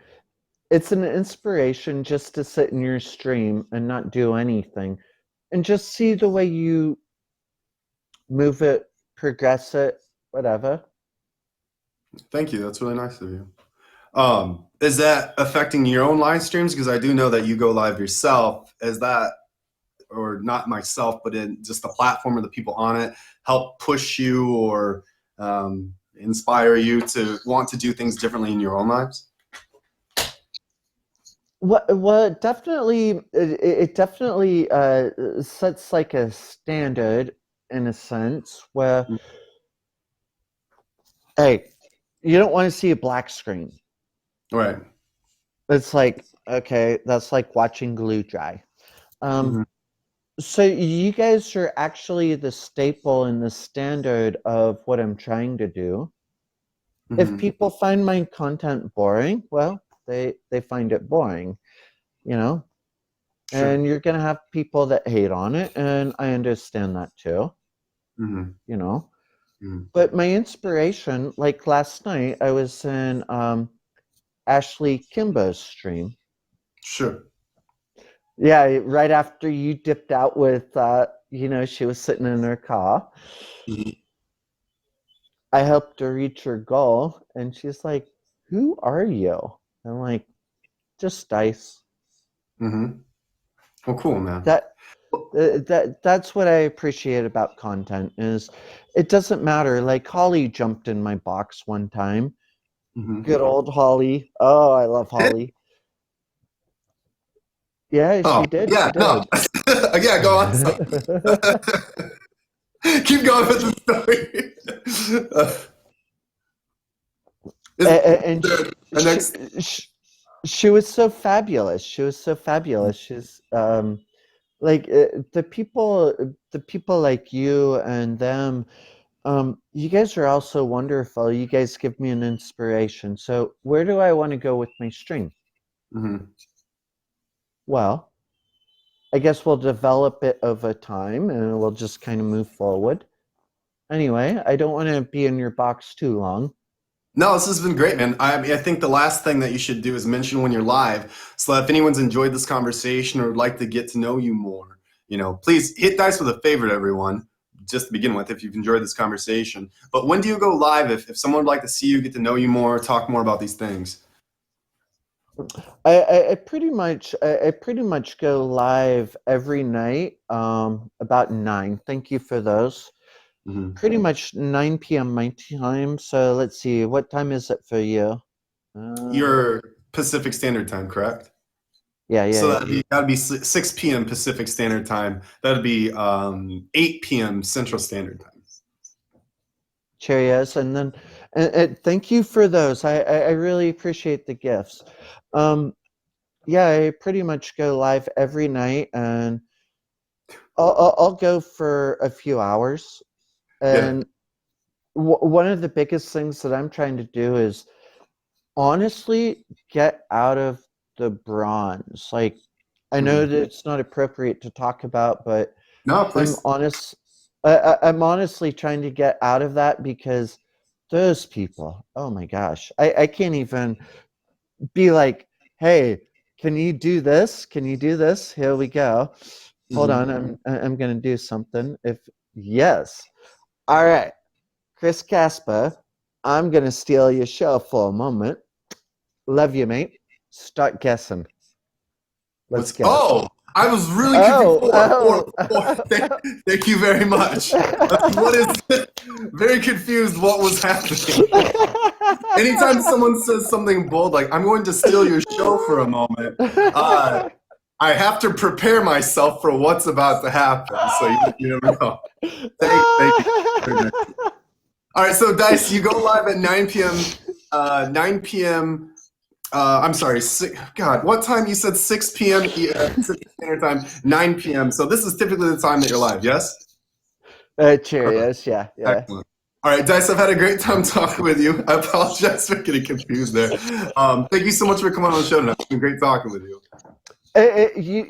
It's an inspiration just to sit in your stream and not do anything and just see the way you move it, progress it, whatever. Thank you. That's really nice of you. Is that affecting your own live streams? Because I do know that you go live yourself. Is that, or not myself, but in just the platform or the people on it, help push you or inspire you to want to do things differently in your own lives? Well, definitely, it definitely sets like a standard in a sense where, hey, you don't want to see a black screen. Right. It's like, okay, that's like watching glue dry. Mm-hmm. So you guys are actually the staple and the standard of what I'm trying to do. If Mm-hmm. people find my content boring, well, they find it boring, you know? Sure. And you're going to have people that hate on it, and I understand that too, Mm-hmm. you know? Mm-hmm. But my inspiration, like last night, I was in Ashley Kimba's stream. Sure. Yeah, right after you dipped out with, she was sitting in her car. Mhm. I helped her reach her goal, and she's like, "Who are you?" I'm like, "Just Dice." Mhm. Well, cool, man. That that's what I appreciate about content is it doesn't matter. Like Holly jumped in my box one time. Mhm. Good old Holly. Oh, I love Holly. Yeah, Oh, she did. yeah, She no. did. Yeah, go on. So, keep going with the story. Is And there a next? she, she was so fabulous. She was so fabulous. She's like the people like you and them. You guys are also wonderful. You guys give me an inspiration. So where do I want to go with my stream? Mhm. Well, I guess we'll develop it over time and we'll just kind of move forward. Anyway, I don't want to be in your box too long. No, this has been great, man. I mean, I think the last thing that you should do is mention when you're live, so that if anyone's enjoyed this conversation or would like to get to know you more, please hit dice with a favorite, everyone, just to begin with, if you've enjoyed this conversation. But when do you go live if someone would like to see you, get to know you more, talk more about these things? I pretty much go live every night, about 9. Thank you for those. Hmm. Pretty much 9 p.m. my time. So let's see, what time is it for you? Your Pacific Standard Time, correct? Yeah, yeah, So yeah. that'd be 6 p.m. Pacific Standard Time. That'd be 8 p.m. Central Standard Time. Cheerios, and then and thank you for those. I really appreciate the gifts. Um, yeah, I pretty much go live every night, and I'll go for a few hours. Yeah. And one of the biggest things that I'm trying to do is honestly get out of the bronze. Like, I know Hmm. that it's not appropriate to talk about, but No, I'm please. honest. I'm honestly trying to get out of that because those people, oh my gosh, I can't even be like, hey, can you do this? Can you do this? Here we go. Hold Hmm. on, I'm gonna do something. If yes, all right, Chris Casper, I'm gonna steal your show for a moment. Love you, mate. Start guessing. Let's What's go. oh, I was really confused. Oh, Thank, oh. thank you very much. What is very confused what was happening. Anytime someone says something bold like I'm going to steal your show for a moment, uh, I have to prepare myself for what's about to happen. So you never know. Thank you. Very nice. All right, so Dice, you go live at 9 p.m. 9 p.m. I'm sorry. God, what time you said? 6 p.m. Pacific Standard Time, 9 p.m. So this is typically the time that you're live. Yes. Perfect. Cheerios. Yeah, yeah. Excellent. All right, Dice. I've had a great time talking with you. I apologize for getting confused there. Thank you so much for coming on the show tonight. It's been great talking with you.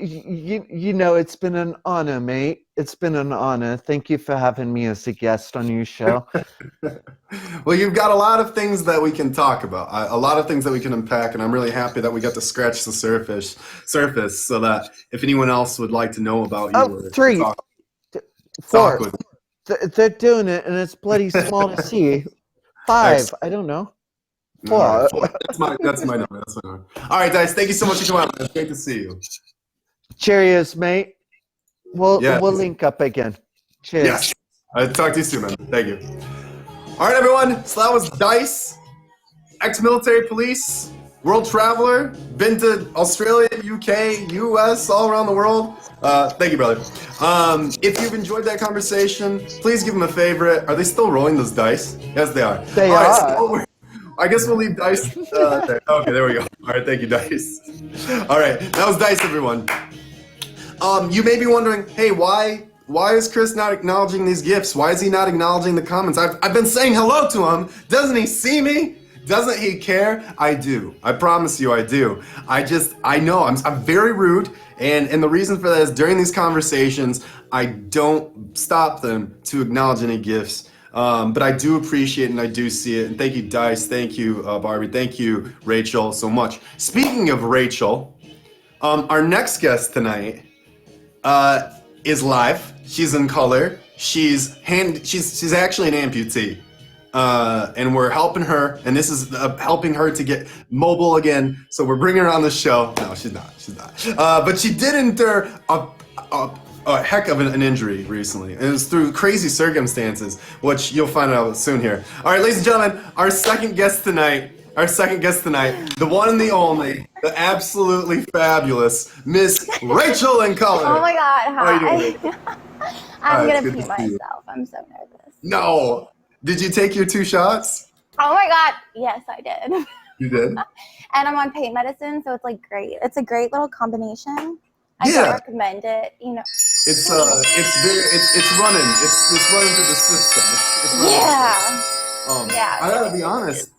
It's been an honor, mate. It's been an honor. Thank you for having me as a guest on your show. Well, you've got a lot of things that we can talk about, a lot of things that we can unpack, and I'm really happy that we got to scratch the surface, so that if anyone else would like to know about you Oh, or 3, talk 4. with They're doing it, and it's bloody small to see. 5. Excellent. I don't know. All right, 4. four. That's my number. That's my number. All right, Dice. Thank you so much for coming on. It's great to see you. Cheerios, mate. We'll Yeah. we'll link up again. Cheers. Yes. I'll talk to you soon, man. Thank you. All right, everyone. So that was Dice, ex-military police, world traveler, been to Australia, UK, US, all around the world. Thank you, brother. If you've enjoyed that conversation, please give them a favorite. Are they still rolling those dice? Yes, they are. They All right, are. so I guess we'll leave dice there. Okay, there we go. All right, thank you, Dice. All right, that was Dice, everyone. You may be wondering, hey, why is Chris not acknowledging these gifts? Why is he not acknowledging the comments? I've been saying hello to him. Doesn't he see me? Doesn't he care? I do. I promise you I do. I know I'm very rude, and the reason for that is during these conversations, I don't stop them to acknowledge any gifts. But I do appreciate it and I do see it. And thank you, Dice. Thank you, Barbie. Thank you, Rachel, so much. Speaking of Rachel, Our next guest tonight is live. She's in color. She's actually an amputee, and we're helping her. And this is helping her to get mobile again. So we're bringing her on the show. No, she's not. She's not. But she did endure a heck of an injury recently. And it was through crazy circumstances, which you'll find out soon here. All right, ladies and gentlemen, our second guest tonight, the one and the only, the absolutely fabulous Miss Rachel in color. Oh my God, How are you doing, hi. Rachel? I'm It's gonna good pee to see you. myself. I'm so nervous. No. Did you take your 2 shots? Oh my God, yes, I did. You did? And I'm on pain medicine, so it's like great. It's a great little combination. I Yeah. don't recommend it, you know. It's running through the system. It's running. Yeah. Yeah. I gotta be honest.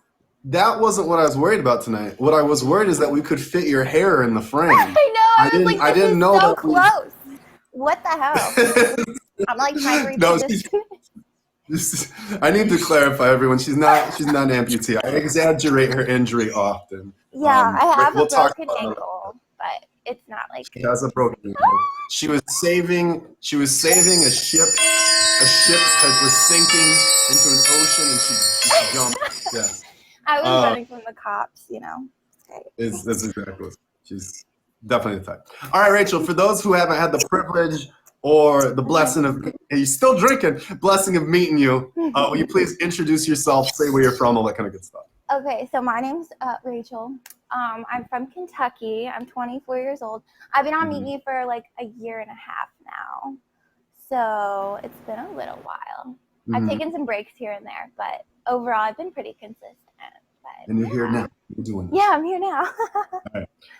That wasn't what I was worried about tonight. What I was worried is that we could fit your hair in the frame. I know. I was like, I this didn't is know so that we- close. What the hell? I'm like trying to reach No, this. I need to clarify, everyone. She's not an amputee. I exaggerate her injury often. Yeah, I have we'll a talk broken about it. ankle, but it's not like. She has a broken ankle. She was saving a ship. A ship was sinking into an ocean, and she jumped. Yes, I was running from the cops, you know. It's great. that's exactly what she's definitely the type. All right, Rachel. For those who haven't had the privilege or the blessing of, and you're still drinking, blessing of meeting you, will you please introduce yourself, say where you're from, all that kind of good stuff. Okay, so my name's Rachel. I'm from Kentucky. I'm 24 years old. I've been on Meet Me for like a year and a half now. So it's been a little while. I've taken some breaks here and there, but overall I've been pretty consistent. But, And you're here now. You're doing this. Yeah, I'm here now.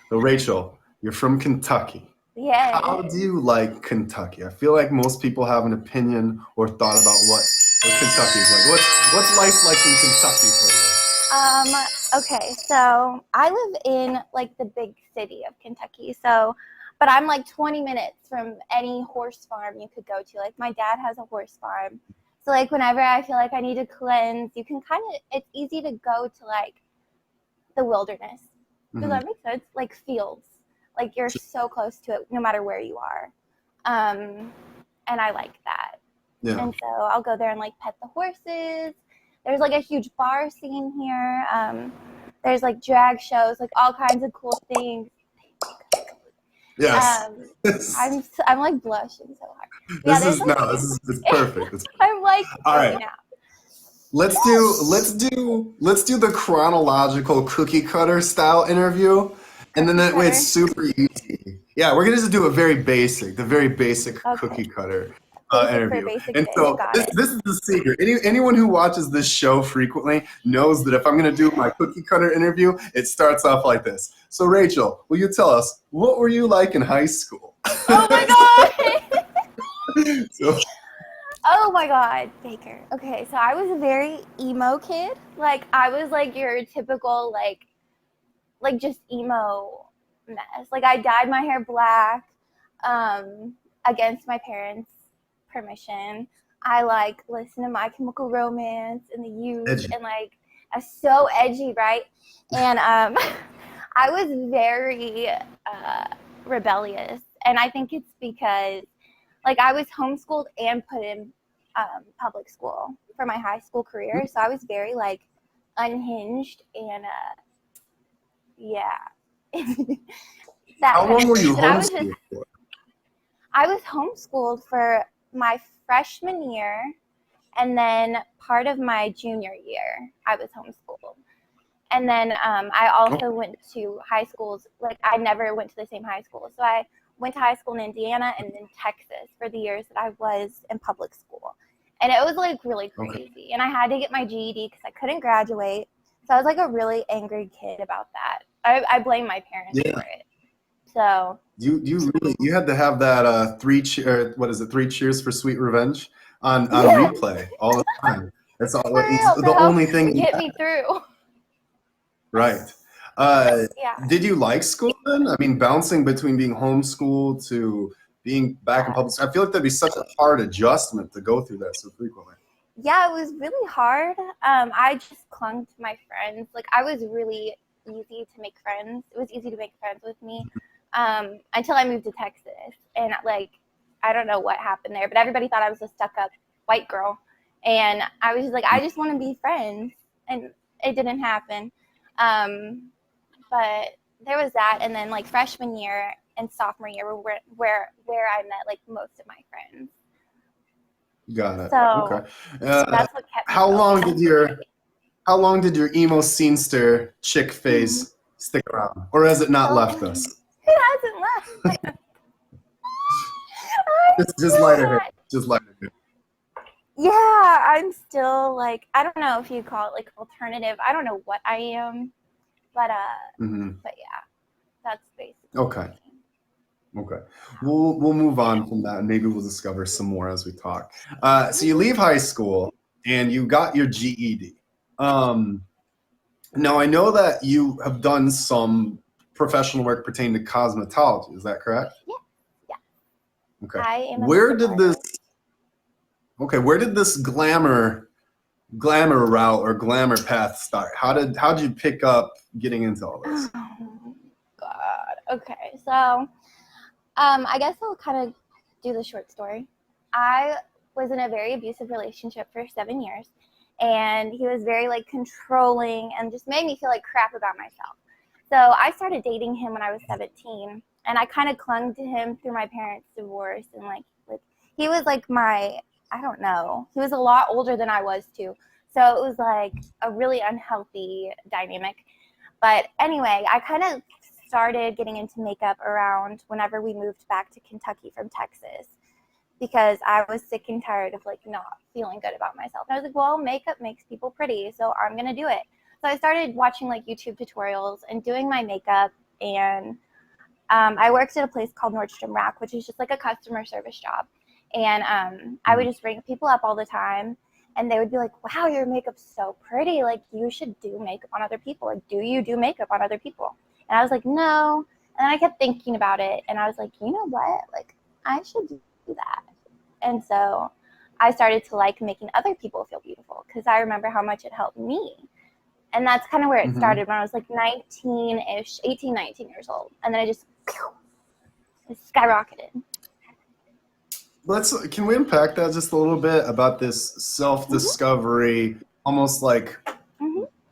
So Rachel, you're from Kentucky. Yeah. How do you like Kentucky? I feel like most people have an opinion or thought about what Kentucky's like. What's life like in Kentucky for you? Okay, so I live in like the big city of Kentucky. But I'm like 20 minutes from any horse farm you could go to. Like my dad has a horse farm. So like whenever I feel like I need to cleanse, you can it's easy to go to like the wilderness. Does that make sense? Like fields. Like you're so close to it no matter where you are. And I like that. Yeah. And so I'll go there and like pet the horses. There's like a huge bar scene here. There's like drag shows, like all kinds of cool things. Yes. I'm like blushing so hard. It's perfect. I'm like, all right. Now. Let's do the chronological cookie cutter style interview, and then that way it's super easy. Yeah, we're gonna just do the very basic cookie cutter interview. And so this is the secret. Anyone who watches this show frequently knows that if I'm gonna do my cookie cutter interview, it starts off like this. So Rachel, will you tell us what were you like in high school? Oh my God. So, Oh my God, Baker. Okay, so I was a very emo kid. Like I was like your typical like just emo mess. Like I dyed my hair black against my parents' permission. I like listened to My Chemical Romance and The Used edgy. and like so edgy, right? And I was very rebellious, and I think it's because like I was homeschooled and put in public school for my high school career, so I was very like unhinged and yeah. how long were you homeschooled for? I was homeschooled for my freshman year, and then part of my junior year I was homeschooled. And then I also went to high schools. Like I never went to the same high school, so I went to high school in Indiana and then Texas for the years that I was in public school. And it was like really crazy. Okay. And I had to get my GED because I couldn't graduate. So I was like a really angry kid about that. I blame my parents for it. So you had to have that three cheers for sweet revenge on replay all the time. That's all. It's the only thing get me through. Right. Did you like school then? I mean, bouncing between being homeschooled to being back in public school, I feel like that'd be such a hard adjustment to go through that so frequently. Yeah, it was really hard. I just clung to my friends. Like I was really easy to make friends. It was easy to make friends with me. until I moved to Texas. And like, I don't know what happened there, but everybody thought I was a stuck-up white girl. And I was just like, I just want to be friends. And it didn't happen. But there was that. And then like freshman year and sophomore year were where I met like most of my friends. Got it. So Okay. that's what kept me How long going. did your emo scenester chick phase stick around, or has it not left us? It hasn't left. Just lighter hair. Just lighter hair. Yeah, I'm still like, I don't know if you call it like alternative. I don't know what I am, but yeah, that's basically. Okay. Okay. We'll move on from that, and maybe we'll discover some more as we talk. So you leave high school and you got your GED. Now I know that you have done some professional work pertaining to cosmetology. Is that correct? Yeah. Okay. I am. Where did this glamour route or glamour path start? How did you pick up getting into all this? Oh, God. Okay. So, I guess I'll kind of do the short story. I was in a very abusive relationship for 7 years, and he was very like controlling and just made me feel like crap about myself. So I started dating him when I was 17, and I kind of clung to him through my parents' divorce, and like he was like I don't know, he was a lot older than I was too. So it was like a really unhealthy dynamic. But anyway, I kind of started getting into makeup around whenever we moved back to Kentucky from Texas, because I was sick and tired of like not feeling good about myself. And I was like, well, makeup makes people pretty, so I'm gonna do it. So I started watching like YouTube tutorials and doing my makeup. And I worked at a place called Nordstrom Rack, which is just like a customer service job. And I would just ring people up all the time, and they would be like, wow, your makeup's so pretty. Like, you should do makeup on other people. Like, do you do makeup on other people? And I was like, no. And I kept thinking about it, and I was like, you know what? Like, I should do that. And so I started to like making other people feel beautiful, because I remember how much it helped me. And that's kind of where it started when I was like 19-ish, 18, 19 years old. And then it skyrocketed. Can we unpack that just a little bit about this self-discovery, almost like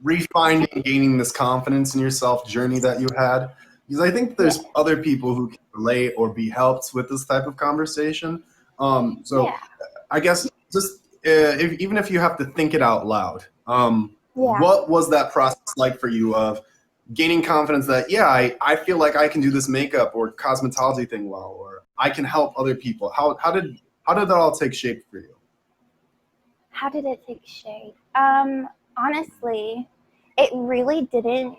refining, gaining this confidence in yourself journey that you had? Because I think there's other people who can relate or be helped with this type of conversation. I guess just even if you have to think it out loud, what was that process like for you of gaining confidence that, I feel like I can do this makeup or cosmetology thing well, or I can help other people? How did that all take shape for you? How did it take shape? Honestly, it really didn't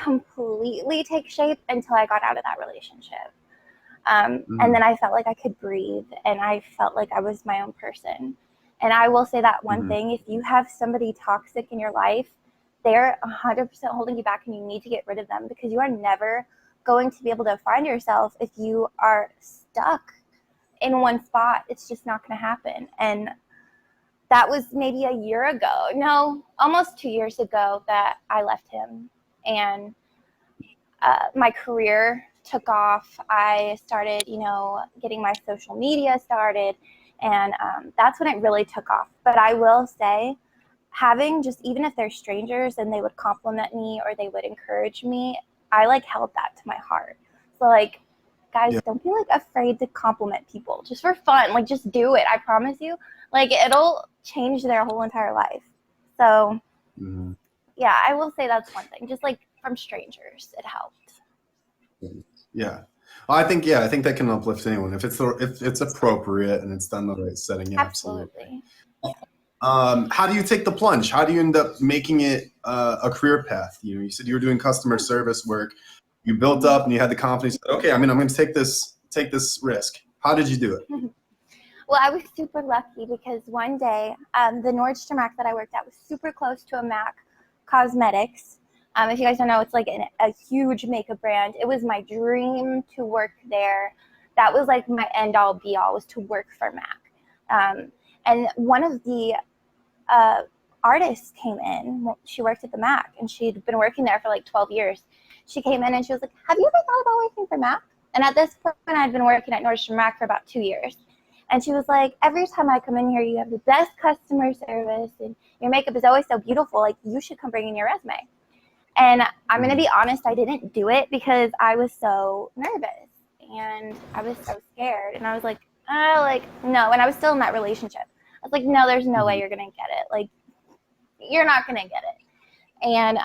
completely take shape until I got out of that relationship. And then I felt like I could breathe, and I felt like I was my own person. And I will say that one thing: if you have somebody toxic in your life, they're 100% holding you back, and you need to get rid of them, because you are never going to be able to find yourself if you are stuck in one spot. It's just not going to happen. And that was maybe a year ago, no, almost 2 years ago, that I left him. And my career took off. I started, getting my social media started, and that's when it really took off. But I will say, having just, even if they're strangers and they would compliment me or they would encourage me, I like held that to my heart. So like, guys, don't be like afraid to compliment people just for fun. Like, just do it. I promise you, like, it'll change their whole entire life. So yeah, I will say that's one thing. Just like from strangers, it helped. Yeah. I think that can uplift anyone if it's appropriate and it's done the right setting. Yeah, absolutely. How do you take the plunge? How do you end up making it a career path? You said you were doing customer service work. You built up and you had the confidence. Okay, I'm going to take this risk. How did you do it? Well, I was super lucky, because one day the Nordstrom Rack that I worked at was super close to a MAC Cosmetics. If you guys don't know, it's like a huge makeup brand. It was my dream to work there. That was like my end all be all, was to work for MAC. And one of the artists came in. She worked at the MAC, and she'd been working there for like 12 years. she came in and she was like, have you ever thought about working for MAC? And at this point, I'd been working at Nordstrom Rack for about 2 years. And she was like, every time I come in here, you have the best customer service and your makeup is always so beautiful. Like, you should come bring in your resume. And I'm going to be honest, I didn't do it because I was so nervous and I was so scared. And I was like, oh, like, no. And I was still in that relationship. I was like, no, there's no way you're going to get it. Like, you're not going to get it. And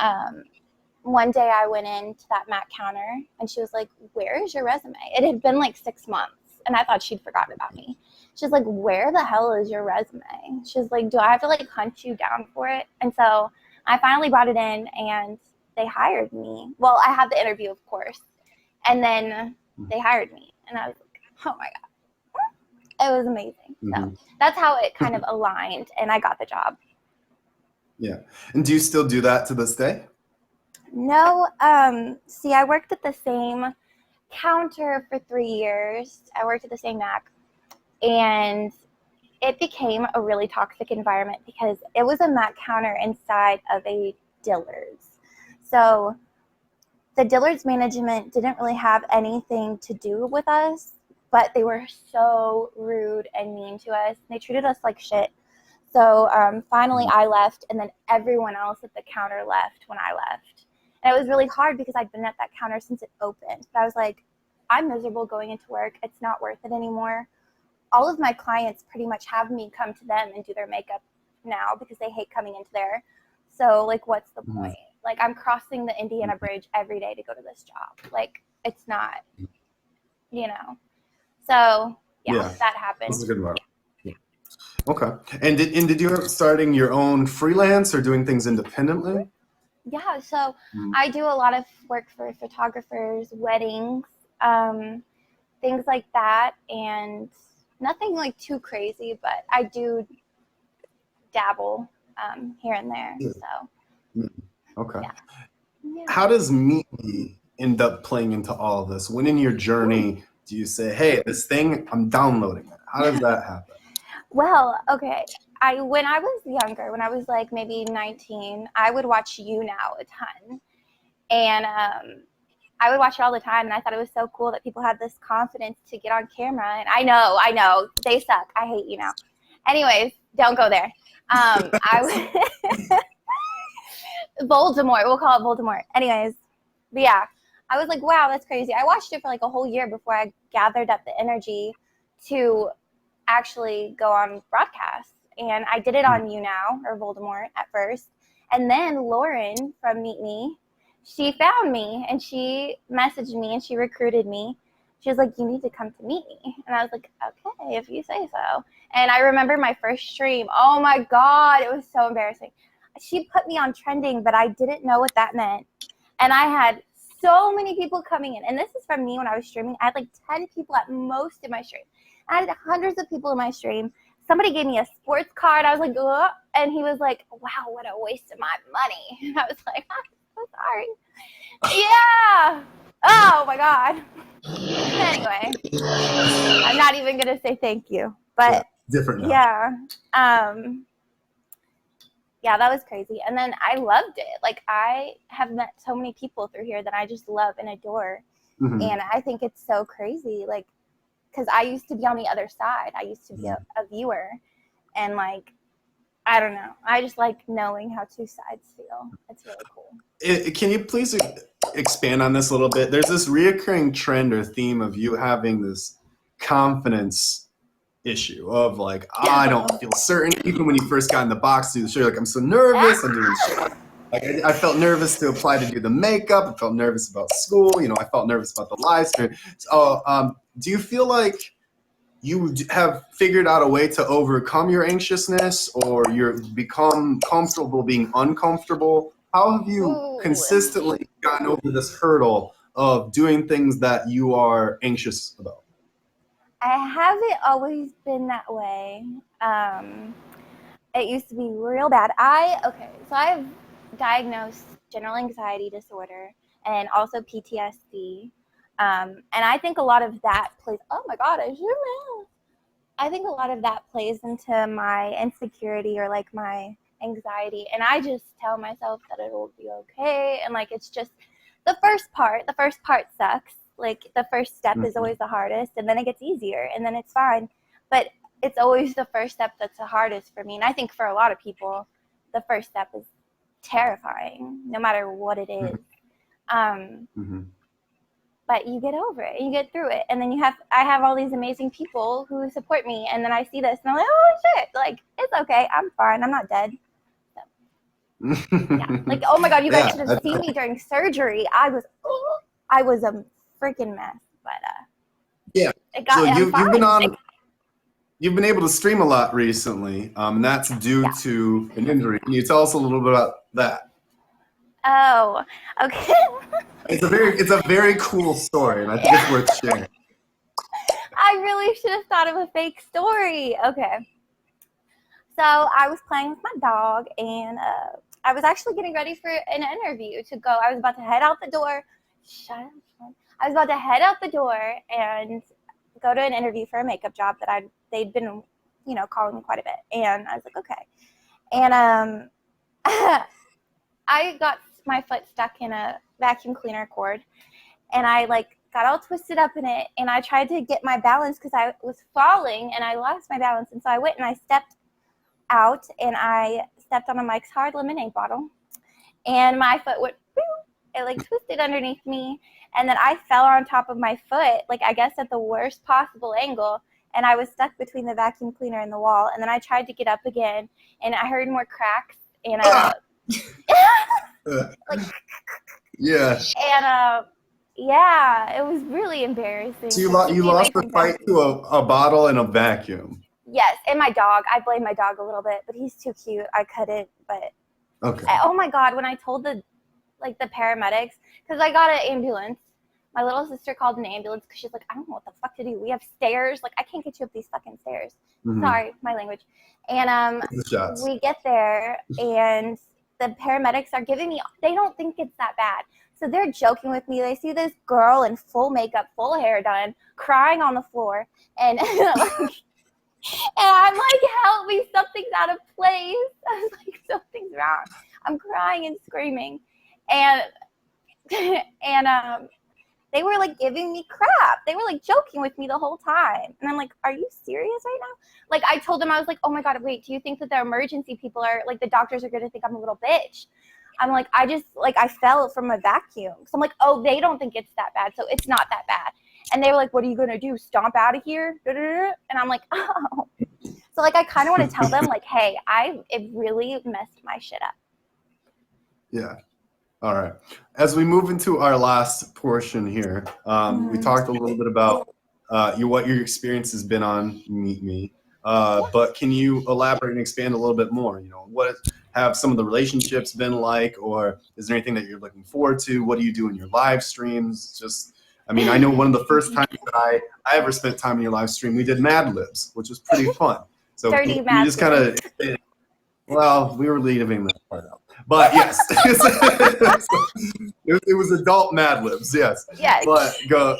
one day I went into that MAC counter and she was like, where is your resume? It had been like 6 months and I thought she'd forgotten about me. She's like, where the hell is your resume? She's like, do I have to like hunt you down for it? And so I finally brought it in and they hired me. Well, I had the interview, of course. And then they hired me. And I was like, oh my God. It was amazing. So that's how it kind of aligned and I got the job. Yeah. And do you still do that to this day? No. See, I worked at the same counter for 3 years. I worked at the same MAC. And it became a really toxic environment because it was a MAC counter inside of a Dillard's. So the Dillard's management didn't really have anything to do with us, but they were so rude and mean to us. They treated us like shit. So finally I left, and then everyone else at the counter left when I left. And it was really hard because I'd been at that counter since it opened. But I was like, I'm miserable going into work. It's not worth it anymore. All of my clients pretty much have me come to them and do their makeup now because they hate coming into there. So, like, what's the point? Like, I'm crossing the Indiana Bridge every day to go to this job. Like, it's not, you know. So, yeah. That happened. That's a good one. Yeah. Okay. And did you end up starting your own freelance or doing things independently? Yeah. So, I do a lot of work for photographers, weddings, things like that. And nothing like too crazy, but I do dabble here and there. So, okay. Yeah. How does Meet Me end up playing into all of this? When in your journey do you say, "Hey, this thing, I'm downloading it"? How does that happen? Well, okay. When I was younger, when I was like maybe 19, I would watch You Now a ton, and I would watch it all the time, and I thought it was so cool that people had this confidence to get on camera. And I know, they suck. I hate You Now. Anyways, don't go there. Voldemort. We'll call it Voldemort. Anyways, but yeah, I was like, wow, that's crazy. I watched it for like a whole year before I gathered up the energy to actually go on broadcast. And I did it on You Now, or Voldemort at first. And then Lauren from Meet Me, she found me and she messaged me and she recruited me. She was like, you need to come to Meet Me. And I was like, okay, if you say so. And I remember my first stream. Oh my God, it was so embarrassing. She put me on trending, but I didn't know what that meant. And I had so many people coming in. And this is from me when I was streaming. I had like 10 people at most in my stream. I had hundreds of people in my stream. Somebody gave me a sports card. I was like, ugh. And he was like, wow, what a waste of my money. And I was like, I'm so sorry. Yeah. Oh my God. Anyway, I'm not even going to say thank you. But different now. Yeah. Yeah, that was crazy. And then I loved it. Like, I have met so many people through here that I just love and adore. And I think it's so crazy. Like, because I used to be on the other side. I used to be a viewer. And, like, I don't know. I just like knowing how two sides feel. It's really cool. Can you please expand on this a little bit? There's this reoccurring trend or theme of you having this confidence issue of like, I don't feel certain. Even when you first got in the box to do the show, you're like, I'm so nervous. I'm doing shit. Like, I felt nervous to apply to do the makeup. I felt nervous about school. You know, I felt nervous about the live stream. So, do you feel like you have figured out a way to overcome your anxiousness, or you've become comfortable being uncomfortable? How have you consistently gotten over this hurdle of doing things that you are anxious about? I haven't always been that way. It used to be real bad. So I've diagnosed general anxiety disorder and also PTSD. And I think a lot of that plays, oh my God, I think a lot of that plays into my insecurity or like my anxiety. And I just tell myself that it'll be okay. And like, it's just the first part sucks. Like the first step is always the hardest, and then it gets easier, and then it's fine. But it's always the first step that's the hardest for me. And I think for a lot of people, the first step is terrifying, no matter what it is. But you get over it, you get through it, and then I have all these amazing people who support me, and then I see this, and I'm like, oh shit, like it's okay, I'm fine, I'm not dead. Yeah. Like, oh my God, you guys should have seen me during surgery. I was a freaking mess, but yeah. it got. So you've been able to stream a lot recently, and that's due to an injury. Can you tell us a little bit about that? Oh, okay. It's a very cool story, and I think it's worth sharing. I really should have thought of a fake story. Okay. So I was playing with my dog, and I was actually getting ready for an interview to go. I was about to head out the door. Shut up. I was about to head out the door and go to an interview for a makeup job that they'd been, calling me quite a bit. And I was like, okay. And I got my foot stuck in a vacuum cleaner cord, and I got all twisted up in it, and I tried to get my balance because I was falling and I lost my balance. And so I went and I stepped out, and I stepped on a Mike's Hard Lemonade bottle, and my foot went boom. It twisted underneath me, and then I fell on top of my foot, I guess at the worst possible angle, and I was stuck between the vacuum cleaner and the wall. And then I tried to get up again, and I heard more cracks, and yeah. And yeah, it was really embarrassing. So you lost the fight to a bottle and a vacuum. Yes, and my dog. I blame my dog a little bit, but he's too cute. I couldn't. But okay. Oh my God, when I told the paramedics, because I got an ambulance. My little sister called an ambulance because she's like, I don't know what the fuck to do. We have stairs. I can't get you up these fucking stairs. Sorry, my language. And we get there, and the paramedics are giving me. They don't think it's that bad. So they're joking with me. They see this girl in full makeup, full hair done, crying on the floor. And and I'm like, help me, something's out of place. I was like, something's wrong. I'm crying and screaming. And they were giving me crap. They were joking with me the whole time. And I'm like, are you serious right now? I told them, I was like, oh my God, wait, do you think that the emergency people are the doctors are going to think I'm a little bitch? I'm like, I just I fell from a vacuum. So I'm like, oh, they don't think it's that bad. So it's not that bad. And they were like, what are you going to do? Stomp out of here? And I'm like, oh. So I kind of want to tell them hey, it really messed my shit up. Yeah. All right. As we move into our last portion here, we talked a little bit about what your experience has been on Meet Me. But can you elaborate and expand a little bit more? What have some of the relationships been like, or is there anything that you're looking forward to? What do you do in your live streams? I know one of the first times that I ever spent time in your live stream, we did Mad Libs, which was pretty fun. So can you just kind of, well, we were leaving that part out. But yes, it was adult Mad Libs, yes. Yes. But go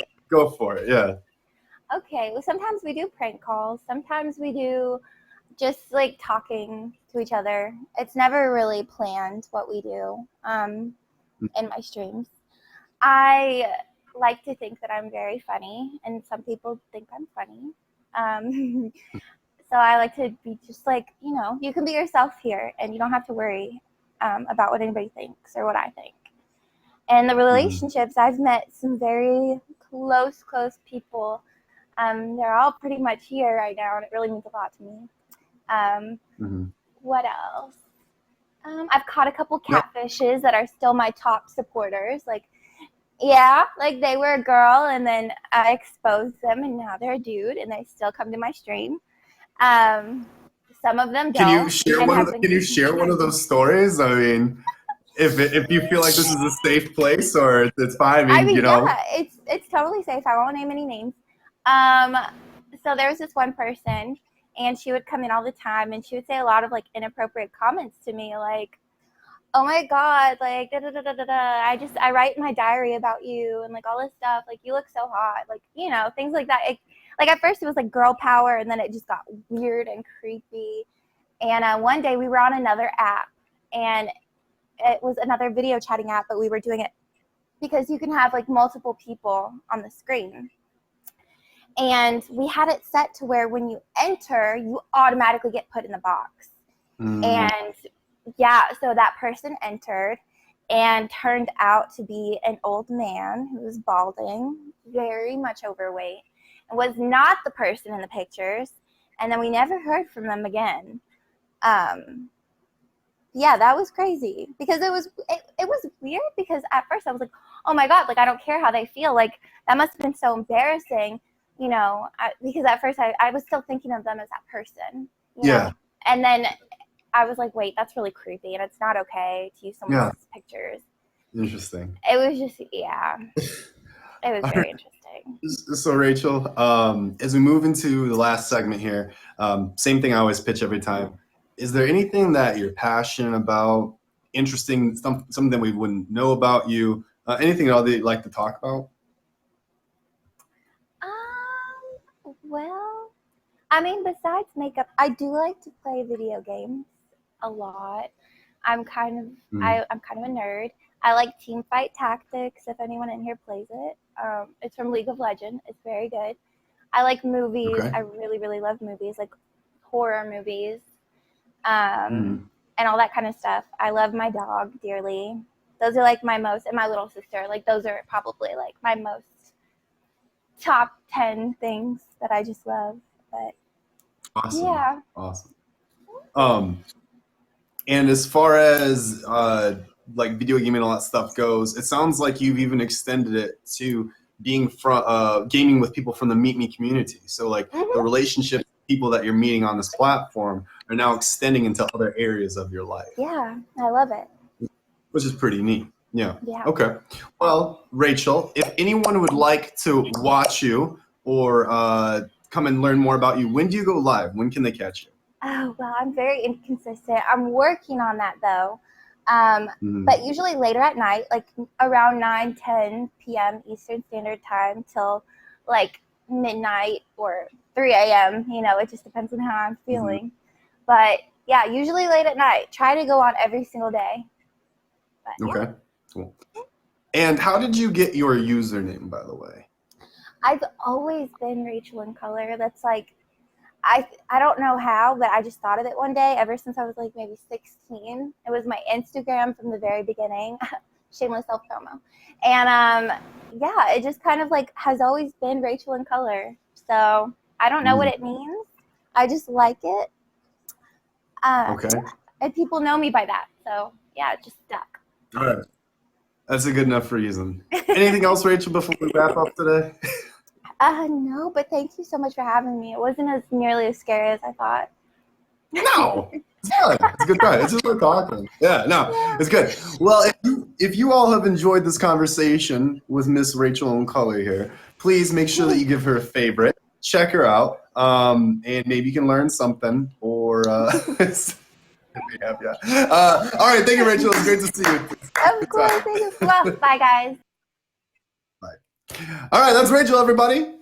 for it, yeah. Okay, well, sometimes we do prank calls. Sometimes we do just talking to each other. It's never really planned what we do in my streams. I like to think that I'm very funny, and some people think I'm funny. So I like to be just you can be yourself here, and you don't have to worry about what anybody thinks or what I think. And the relationships, I've met some very close people. They're all pretty much here right now, and it really means a lot to me. What else? I've caught a couple catfishes that are still my top supporters. They were a girl, and then I exposed them, and now they're a dude, and they still come to my stream. Some of them don't. Can you share one of those stories? I mean, if you feel like this is a safe place, or it's fine. Yeah, it's totally safe. I won't name any names. So there was this one person, and she would come in all the time, and she would say a lot of inappropriate comments to me, oh my God, da da da da da da. I write in my diary about you, and all this stuff. You look so hot, things like that. At first it was girl power, and then it just got weird and creepy. And one day we were on another app, and it was another video chatting app, but we were doing it because you can have like multiple people on the screen. And we had it set to where when you enter, you automatically get put in the box. And yeah, so that person entered and turned out to be an old man who was balding, very much overweight, and was not the person in the pictures. And then we never heard from them again. Yeah, that was crazy because it was weird because at first I was like, oh my God, like I don't care how they feel. Like that must have been so embarrassing, you know, because at first I was still thinking of them as that person. You know? And then I was like, wait, that's really creepy and it's not okay to use someone else's pictures. Interesting. It was just, yeah, it was very interesting. So Rachel, as we move into the last segment here, same thing I always pitch every time. Is there anything that you're passionate about, interesting, something that we wouldn't know about you, anything at all that you'd like to talk about? Well, I mean, besides makeup, I do like to play video games a lot. I'm kind of I'm kind of a nerd. I like Teamfight Tactics, if anyone in here plays it. It's from League of Legends. It's very good. I like movies. Okay. I really, really love movies, like horror movies, and all that kind of stuff. I love my dog dearly. Those are like my most, and my little sister. Like those are probably like my most top 10 things that I just love. But awesome. Yeah. Awesome. And as far as like video gaming and all that stuff goes, it sounds like you've even extended it to being gaming with people from the Meet Me community. So like the relationship people that you're meeting on this platform are now extending into other areas of your life. Yeah, I love it. Which is pretty neat. Yeah. Okay. Well, Rachel, if anyone would like to watch you or come and learn more about you, when do you go live? When can they catch you? Oh, well, I'm very inconsistent. I'm working on that, though. But usually later at night, like around 9-10 p.m. Eastern Standard Time till like midnight or 3 a.m. You know, it just depends on how I'm feeling. But yeah, usually late at night. Try to go on every single day. But, okay, cool. And how did you get your username, by the way? I've always been Rachel in Color. That's like, I don't know how, but I just thought of it one day ever since I was like maybe 16. It was my Instagram from the very beginning. Shameless self-promo. And yeah, it just kind of like has always been Rachel in Color. So I don't know what it means. I just like it. Okay. And people know me by that. So yeah, it just stuck. All right. That's a good enough reason. Anything else, Rachel, before we wrap up today? No, but thank you so much for having me. It wasn't as nearly as scary as I thought. No, it's good. It's a good time. It's just like talking. Yeah, no, it's good. Well, if you all have enjoyed this conversation with Miss Rachel in Color here, please make sure that you give her a favorite. Check her out, and maybe you can learn something. Or all right, thank you, Rachel. It's great to see you. Of course, thank you. Well, bye, guys. All right, that's Rachel, everybody.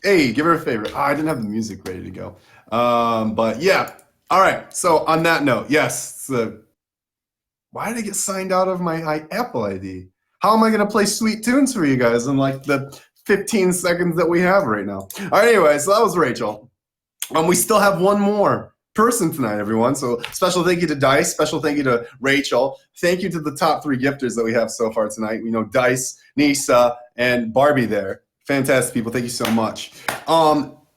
Hey, give her a favorite. Oh, I didn't have the music ready to go. But yeah. All right. So on that note, yes. Why did I get signed out of my Apple ID? How am I going to play sweet tunes for you guys in like the 15 seconds that we have right now? All right, anyway, so that was Rachel. We still have one more person tonight, everyone. So special thank you to Dice. Special thank you to Rachel. Thank you to the top 3 gifters that we have so far tonight. We know Dice, Nisa, and Barbie there. Fantastic people. Thank you so much.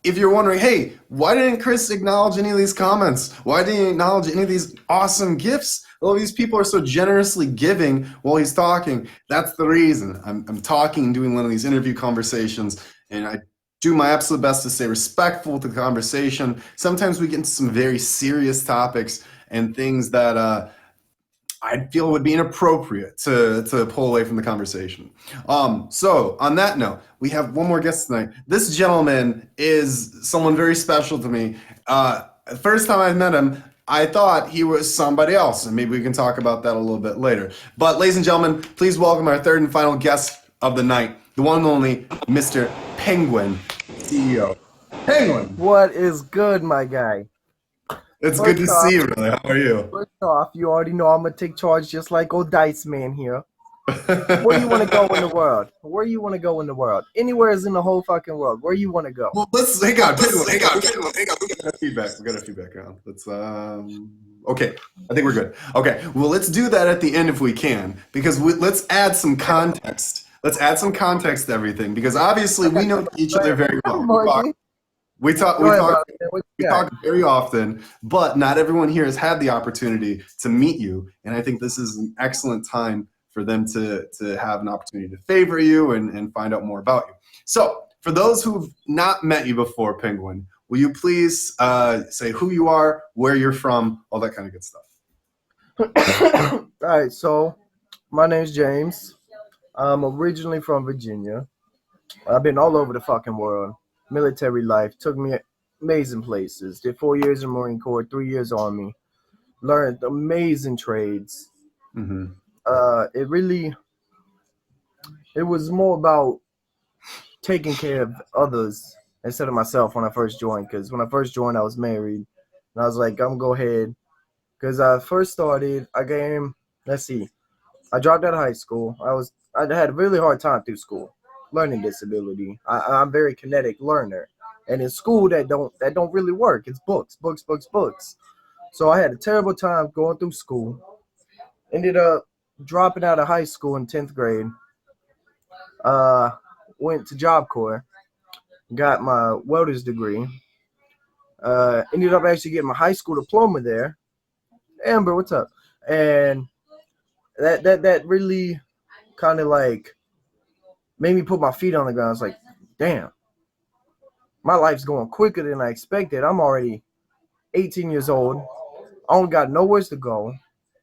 If you're wondering, hey, why didn't Chris acknowledge any of these comments? Why didn't he acknowledge any of these awesome gifts? All these people are so generously giving while he's talking. That's the reason. I'm talking and doing one of these interview conversations, and I do my absolute best to stay respectful to the conversation. Sometimes we get into some very serious topics and things that I feel would be inappropriate to pull away from the conversation. So on that note, we have one more guest tonight. This gentleman is someone very special to me. The first time I met him, I thought he was somebody else, and maybe we can talk about that a little bit later. But ladies and gentlemen, please welcome our third and final guest of the night, the one and only Mr. Penguin, CEO. Penguin! What is good, my guy? It's good to see you, brother. How are you? First off, you already know I'm going to take charge just like old Dice Man here. Where you want to go in the world? Where you want to go in the world? Anywhere is in the whole fucking world. Where you want to go? Well, let's hang on. Hang on. We got a feedback. We got a feedback round. Let's okay. I think we're good. Okay. Well, let's do that at the end if we can, because let's add some context. Let's add some context to everything, because obviously we know each other very well. We talk very often, but not everyone here has had the opportunity to meet you, and I think this is an excellent time for them to have an opportunity to favor you and find out more about you. So, for those who've not met you before, Penguin, will you please say who you are, where you're from, all that kind of good stuff? All right, so my name's James. I'm originally from Virginia. I've been all over the fucking world. Military life took me amazing places. Did 4 years in the Marine Corps, 3 years Army. Learned amazing trades. Mm-hmm. It was more about taking care of others instead of myself when I first joined. Because when I first joined, I was married, and I was like, I'm gonna go ahead. Because I first started, I dropped out of high school. I had a really hard time through school, learning disability. I'm a very kinetic learner, and in school that don't really work. It's books. So I had a terrible time going through school. Ended up dropping out of high school in 10th grade. Went to Job Corps, got my welder's degree. Ended up actually getting my high school diploma there. Amber, what's up? And that really kind of like made me put my feet on the ground. I was like, damn, my life's going quicker than I expected. I'm already 18 years old. I don't got nowhere to go.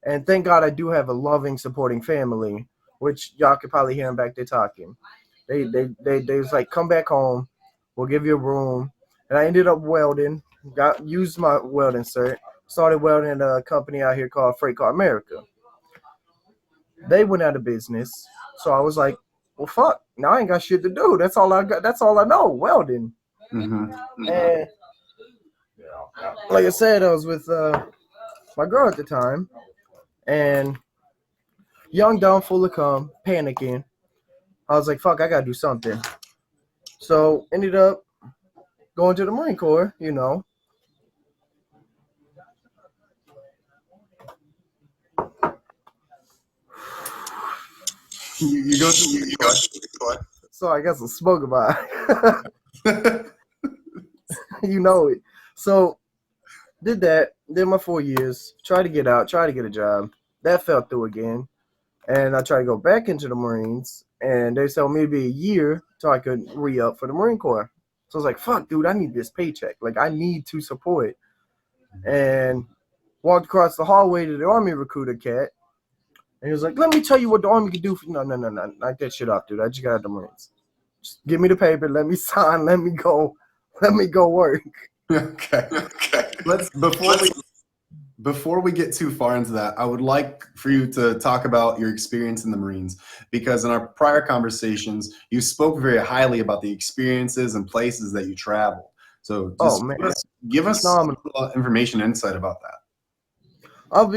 And thank God I do have a loving, supporting family, which y'all could probably hear them back there talking. They was like, come back home. We'll give you a room. And I ended up welding, used my welding cert, started welding at a company out here called Freight Car America. They went out of business. So I was like, well, fuck, now I ain't got shit to do. That's all I got. That's all I know, welding. Mm-hmm. And like I said, I was with my girl at the time, and young, dumb, full of cum, panicking. I was like, fuck, I gotta do something. So ended up going to the Marine Corps, you know. You go. So I got some smoke about it. You know it. So did that, did my 4 years, tried to get out, tried to get a job. That fell through again. And I tried to go back into the Marines, and they told me maybe a year till I could re-up for the Marine Corps. So I was like, fuck, dude, I need this paycheck. Like, I need to support. And walked across the hallway to the Army recruiter cat, and he was like, let me tell you what the Army can do for you. No, knock that shit off, dude. I just got out the Marines. Just give me the paper, let me sign, let me go work. Okay. Before we get too far into that, I would like for you to talk about your experience in the Marines, because in our prior conversations, you spoke very highly about the experiences and places that you traveled. So just give us some information, insight about that. I'll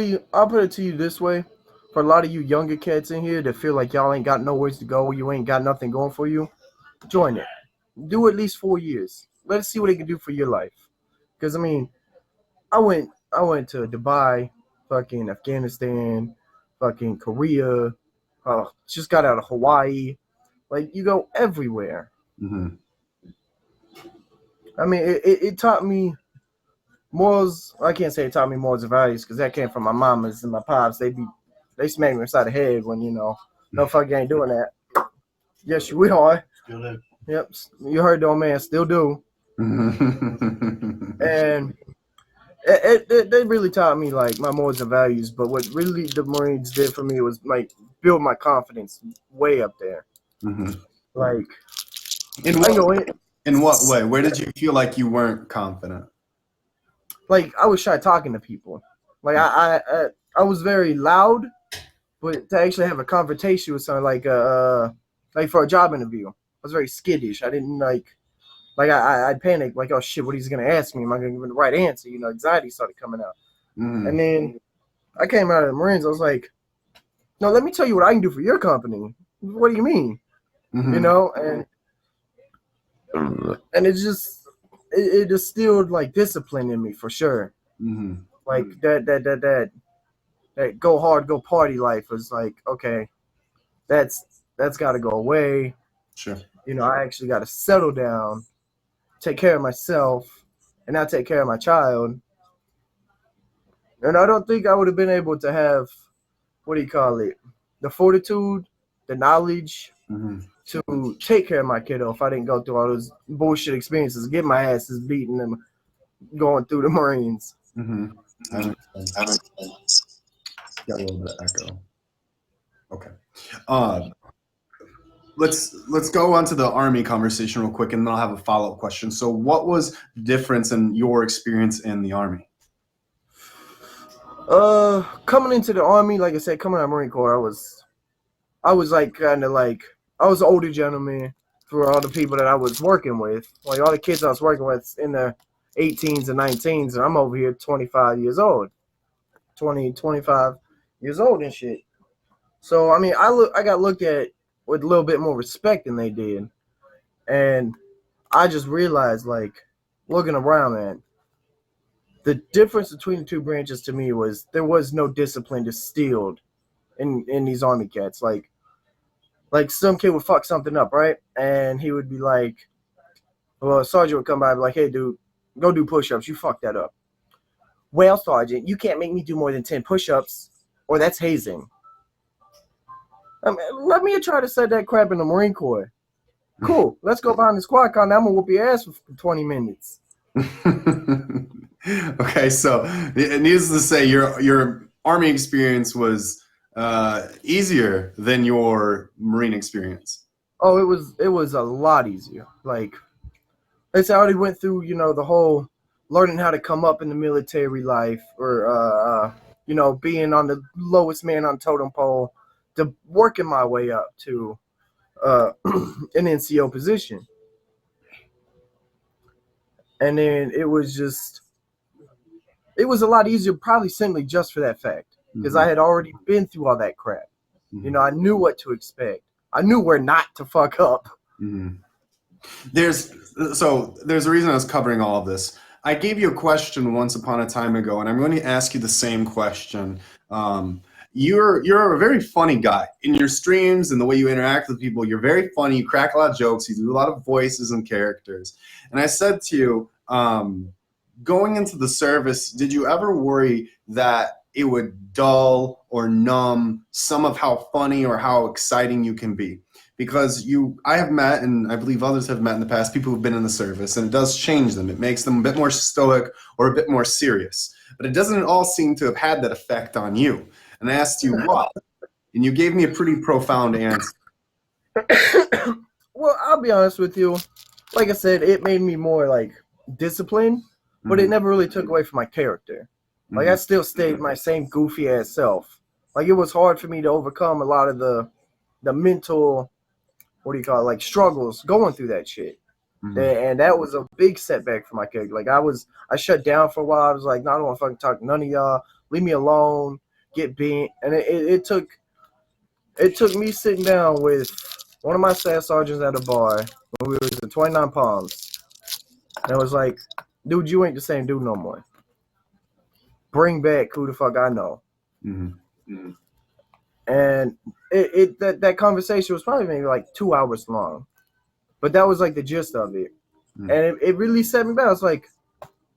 put it to you this way. For a lot of you younger cats in here that feel like y'all ain't got nowhere to go, you ain't got nothing going for you, join it. Do at least 4 years. Let's see what it can do for your life. Because, I mean, I went to Dubai, fucking Afghanistan, fucking Korea, just got out of Hawaii. Like, you go everywhere. Mm-hmm. I mean, it taught me morals. I can't say it taught me morals and values, because that came from my mamas and my pops. They smacked me inside the head when, no fuck, you ain't doing that. Yes, we are. Still do. Yep, you heard the old man, still do. And they really taught me, like, my morals and values. But what really the Marines did for me was, like, build my confidence way up there. Mm-hmm. Like, in what way? Where did you feel like you weren't confident? Like, I was shy talking to people. Like, I was very loud, but to actually have a confrontation with someone, like for a job interview, I was very skittish. I didn't I'd panic, like, oh shit, what he's gonna ask me? Am I gonna give him the right answer? Anxiety started coming out. Mm. And then I came out of the Marines. I was like, no, let me tell you what I can do for your company. What do you mean? Mhm. You know, and it distilled like discipline in me for sure. Mhm. Like that go hard, go party life was like, okay, that's got to go away. Sure. You know, I actually got to settle down, take care of myself, and now take care of my child. And I don't think I would have been able to have, what do you call it, the fortitude, the knowledge Mhm. to take care of my kiddo if I didn't go through all those bullshit experiences, get my asses beaten and going through the Marines. Mhm. That makes sense. Got a little bit of echo. Okay. Uh, let's go on to the Army conversation real quick, and then I'll have a follow-up question. So, what was the difference in your experience in the Army? Coming into the Army, like I said, coming out of Marine Corps, I was like kind of like I was an older gentleman for all the people that I was working with, like all the kids I was working with in their 18s and 19s, and I'm over here 25 years old, 25 years old and shit. So I mean, I got looked at with a little bit more respect than they did, and I just realized, like, looking around, man, the difference between the two branches to me was there was no discipline distilled in these Army cats. Like some kid would fuck something up, right? And he would be like, well, a sergeant would come by and be like, hey, dude, go do push-ups. You fucked that up. Well, sergeant, you can't make me do more than 10 push-ups, or that's hazing. I mean, let me try to set that crap in the Marine Corps. Cool. Let's go behind the squad car. Now I'm going to whoop your ass for 20 minutes. Okay, so needless to say, your Army experience was easier than your Marine experience. Oh, it was a lot easier. Like, I already went through, you know, the whole learning how to come up in the military life, or you know, being on the lowest man on totem pole, to working my way up to an NCO position. And then it was a lot easier, probably simply just for that fact, because I had already been through all that crap. You know, I knew what to expect. I knew where not to fuck up. Mm-hmm. There's a reason I was covering all of this. I gave you a question once upon a time ago, and I'm going to ask you the same question. You're a very funny guy in your streams and the way you interact with people. You're very funny. You crack a lot of jokes. You do a lot of voices and characters. And I said to you, going into the service, did you ever worry that it would dull or numb some of how funny or how exciting you can be? Because I have met, and I believe others have met in the past, people who've been in the service, and it does change them. It makes them a bit more stoic or a bit more serious. But it doesn't at all seem to have had that effect on you. And I asked you why, and you gave me a pretty profound answer. Well, I'll be honest with you. Like I said, it made me more like disciplined, but it never really took away from my character. Like I still stayed my same goofy ass self. Like it was hard for me to overcome a lot of the mental, what do you call it, like struggles going through that shit. And that was a big setback for my character. Like I shut down for a while. I was like, no, I don't want to fucking talk to none of y'all. Leave me alone. Get bent. And it took me sitting down with one of my staff sergeants at a bar when we was at 29 Palms. And I was like, dude, you ain't the same dude no more. Bring back who the fuck I know. And that conversation was probably maybe like 2 hours long. But that was like the gist of it. And it really set me back. I was like,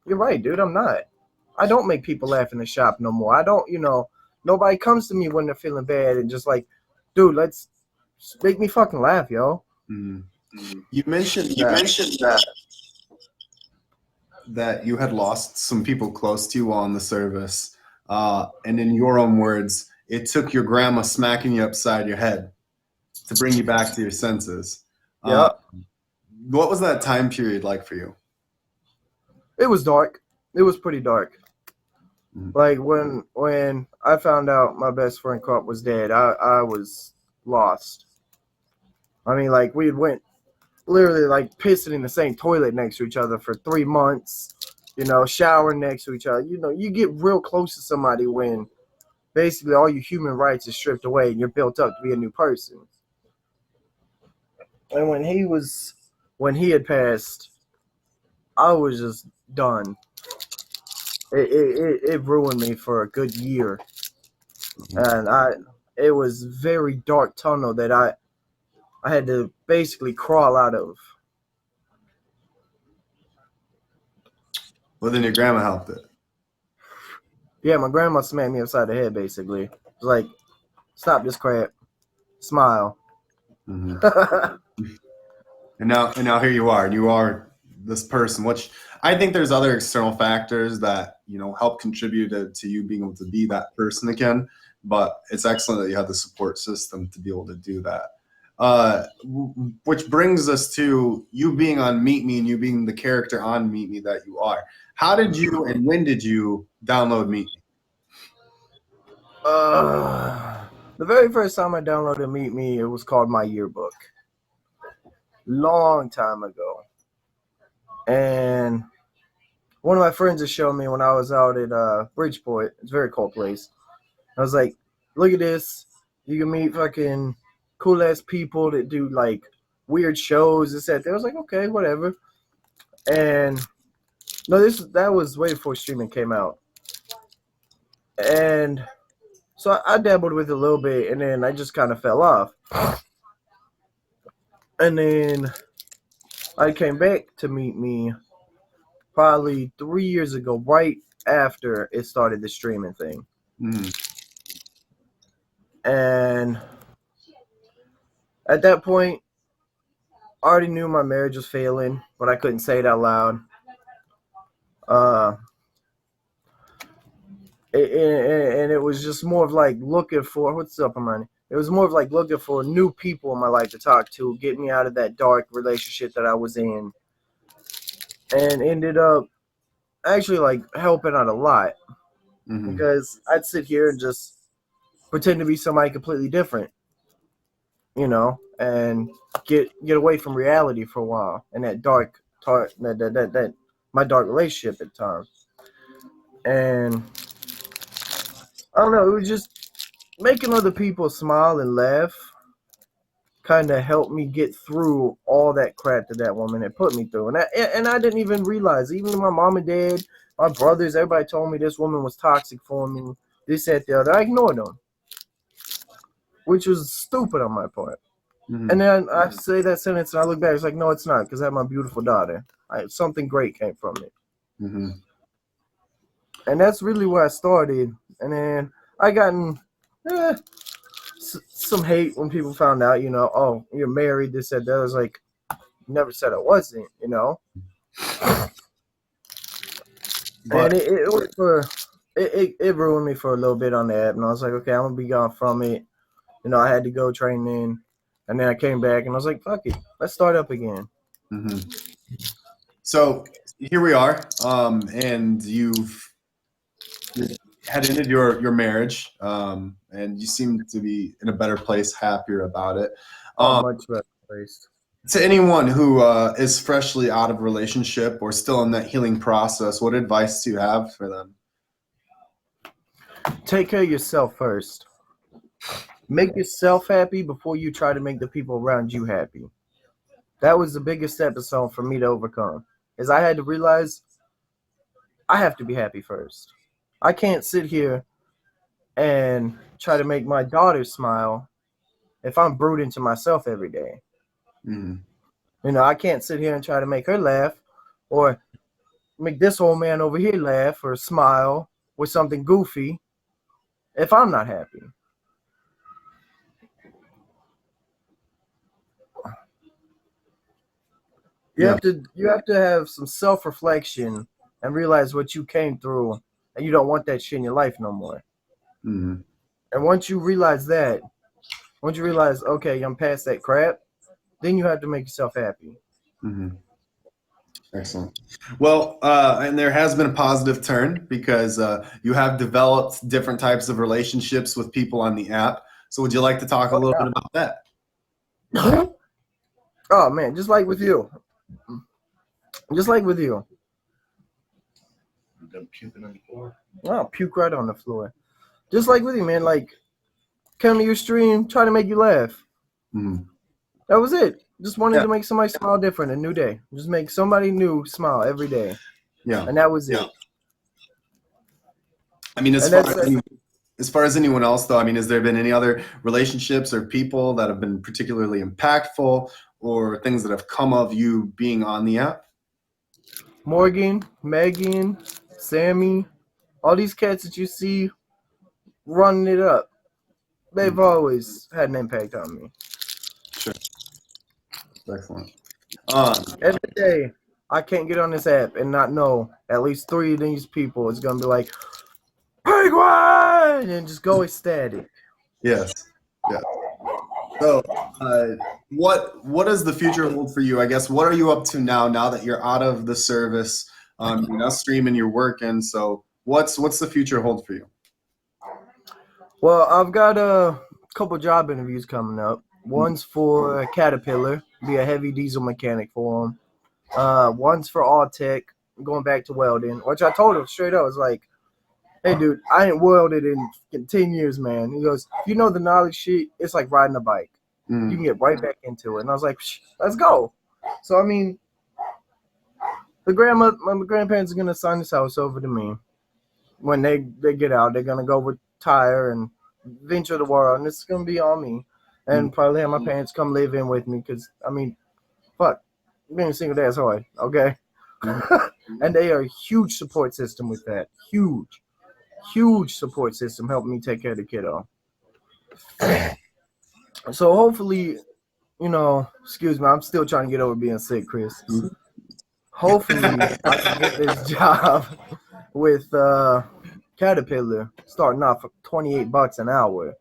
you're right, dude, I'm not. I don't make people laugh in the shop no more. I don't, you know, nobody comes to me when they're feeling bad and just like, dude, let's make me fucking laugh, yo. You mentioned that you had lost some people close to you while in the service. And in your own words, it took your grandma smacking you upside your head to bring you back to your senses. What was that time period like for you? It was dark. It was pretty dark. Like when I found out my best friend Carp was dead, I was lost. I mean, like we went literally like pissing in the same toilet next to each other for 3 months, you know, showering next to each other. You know, you get real close to somebody when basically all your human rights is stripped away and you're built up to be a new person. And when he had passed, I was just done. It ruined me for a good year, and it was very dark tunnel that I had to basically crawl out of. Well, then your grandma helped it. Yeah, my grandma smacked me upside the head basically. It was like, stop this crap, smile. Mm-hmm. And now here you are, and you are this person, which I think there's other external factors that, help contribute to you being able to be that person again. But it's excellent that you have the support system to be able to do that. Which brings us to you being on Meet Me and you being the character on Meet Me that you are. How did you and when did you download Meet Me? The very first time I downloaded Meet Me, it was called My Yearbook. Long time ago. And one of my friends had shown me when I was out at Bridgeport. It's a very cold place. I was like, look at this. You can meet fucking cool ass people that do like weird shows and stuff. I was like, okay, whatever. And no, that was way before streaming came out. And so I dabbled with it a little bit, and then I just kind of fell off. And then I came back to Meet Me probably 3 years ago, right after it started the streaming thing. Mm-hmm. And at that point, I already knew my marriage was failing, but I couldn't say it out loud. And it was just more of like looking for, what's up, Amani? It was more of like looking for new people in my life to talk to, get me out of that dark relationship that I was in. And ended up actually like helping out a lot. Mm-hmm. Because I'd sit here and just pretend to be somebody completely different, and get away from reality for a while and that my dark relationship at times. And I don't know, it was just making other people smile and laugh kind of helped me get through all that crap that woman had put me through. And I didn't even realize, even my mom and dad, my brothers, everybody told me this woman was toxic for me, this, that, the other. I ignored them, which was stupid on my part. Mm-hmm. And then I say that sentence and I look back, it's like, no, it's not, because I have my beautiful daughter. Something great came from it. Mm-hmm. And that's really where I started. And then I gotten some hate when people found out, oh, you're married, this, that, that. I was like, never said I wasn't, But, and it ruined me for a little bit on the app. And I was like, okay, I'm going to be gone from it. I had to go training. And then I came back and I was like, fuck it, let's start up again. Mm-hmm. So here we are. And you've had ended your marriage, and you seem to be in a better place, happier about it. Much better place. To anyone who is freshly out of a relationship or still in that healing process, what advice do you have for them? Take care of yourself first. Make yourself happy before you try to make the people around you happy. That was the biggest episode for me to overcome, is I had to realize I have to be happy first. I can't sit here and try to make my daughter smile if I'm brooding to myself every day. Mm-hmm. I can't sit here and try to make her laugh or make this old man over here laugh or smile with something goofy if I'm not happy. You have to have some self-reflection and realize what you came through, and you don't want that shit in your life no more. Mm-hmm. And once you realize, okay, I'm past that crap, then you have to make yourself happy. Mm-hmm. Excellent. Well, and there has been a positive turn because you have developed different types of relationships with people on the app. So would you like to talk a little bit about that? Oh, man, just like with you. I'm puking on the floor. Oh, puke right on the floor. just like with you, man. Like, come to your stream, try to make you laugh. Mhm. That was it. Just wanted Yeah. to make somebody smile different, a new day. Just make somebody new smile every day, Yeah. and that was it. I mean, And that's as far as anyone else, though, I mean, has there been any other relationships or people that have been particularly impactful, or things that have come of you being on the app? Morgan, Megan, Sammy, all these cats that you see running it up. They've always had an impact on me. Sure. Excellent. Every day, I can't get on this app and not know at least 3 of these people is gonna be like, Penguin, and just go ecstatic. Yes. Yeah. So, what does the future hold for you? I guess, what are you up to now that you're out of the service? You're now streaming, you're working. So, what's the future hold for you? Well, I've got a couple job interviews coming up. One's for Caterpillar, be a heavy diesel mechanic for them. One's for Alltech, going back to welding, which I told him straight up. I was like, hey, dude, I ain't welded in 10 years, man. He goes, you know the knowledge shit, it's like riding a bike. You can get right back into it. And I was like, let's go. So, I mean, my grandparents are going to sign this house over to me. When they get out, they're going to go retire and venture the world. And it's going to be on me. And probably have my parents come live in with me because, I mean, fuck, being a single dad is hard, okay? And they are a huge support system with that. Huge support system helping me take care of the kiddo. So hopefully, you know, excuse me, I'm still trying to get over being sick, Chris. Hopefully I can get this job with Caterpillar starting off for $28 an hour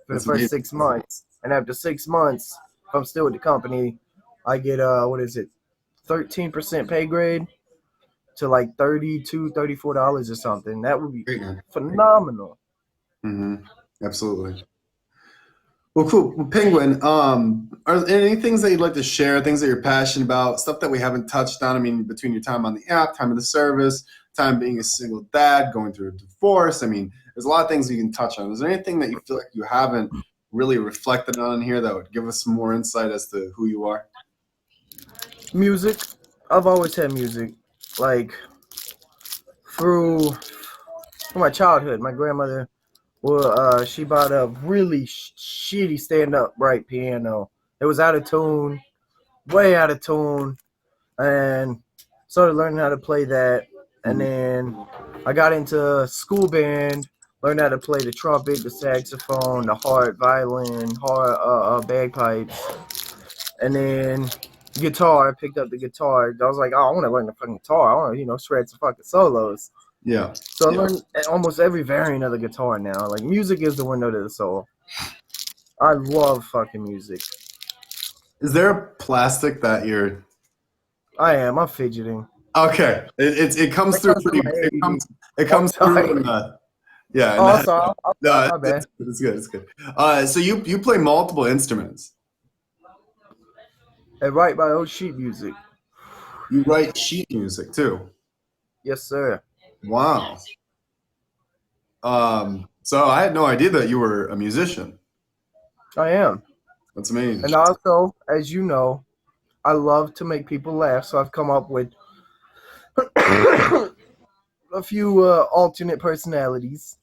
for the first 6 months. And after 6 months, if I'm still with the company, I get 13% pay grade to like $32, $34 or something. That would be phenomenal. Absolutely. Well, cool. Well, Penguin, are there any things that you'd like to share, things that you're passionate about, stuff that we haven't touched on? I mean, between your time on the app, time of the service, time being a single dad, going through a divorce. I mean, there's a lot of things you can touch on. Is there anything that you feel like you haven't really reflected on here that would give us some more insight as to who you are? Music. I've always had music. Like, through my childhood, my grandmother, she bought a really shitty stand-up piano. It was out of tune, way out of tune, and started learning how to play that. And then I got into school band, learned how to play the trumpet, the saxophone, the harp, violin, bagpipes, and then guitar. I picked up the guitar. I was like, oh, I want to learn the fucking guitar. I want to, shred some fucking solos. Yeah. So I learned almost every variant of the guitar now. Like, music is the window to the soul. I love fucking music. Is there a plastic that you're... I'm fidgeting. Okay. It comes through pretty... It comes through... yeah. Oh, sorry. My bad. It's good. It's good. So you play multiple instruments. I write my own sheet music. You write sheet music too. Yes, sir. Wow. So I had no idea that you were a musician. I am. That's amazing. And also, as you know, I love to make people laugh, so I've come up with a few alternate personalities.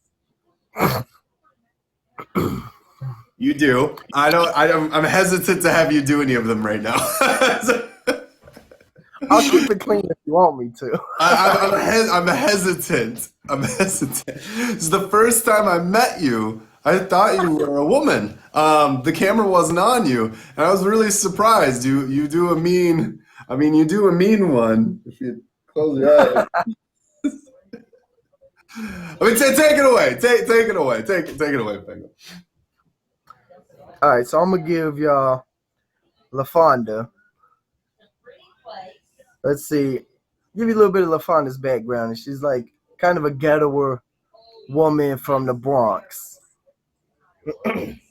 You do. I'm hesitant to have you do any of them right now. I'll keep it clean if you want me to. I'm hesitant. This is the first time I met you. I thought you were a woman. The camera wasn't on you, and I was really surprised. You do a mean. I mean, you do a mean one. If you close your eyes. I mean, take it away. Take it away. Take it away, Penguin. All right, so I'm gonna give y'all LaFonda. Let's see. Give you a little bit of LaFonda's background. She's like kind of a ghettoer woman from the Bronx. Let me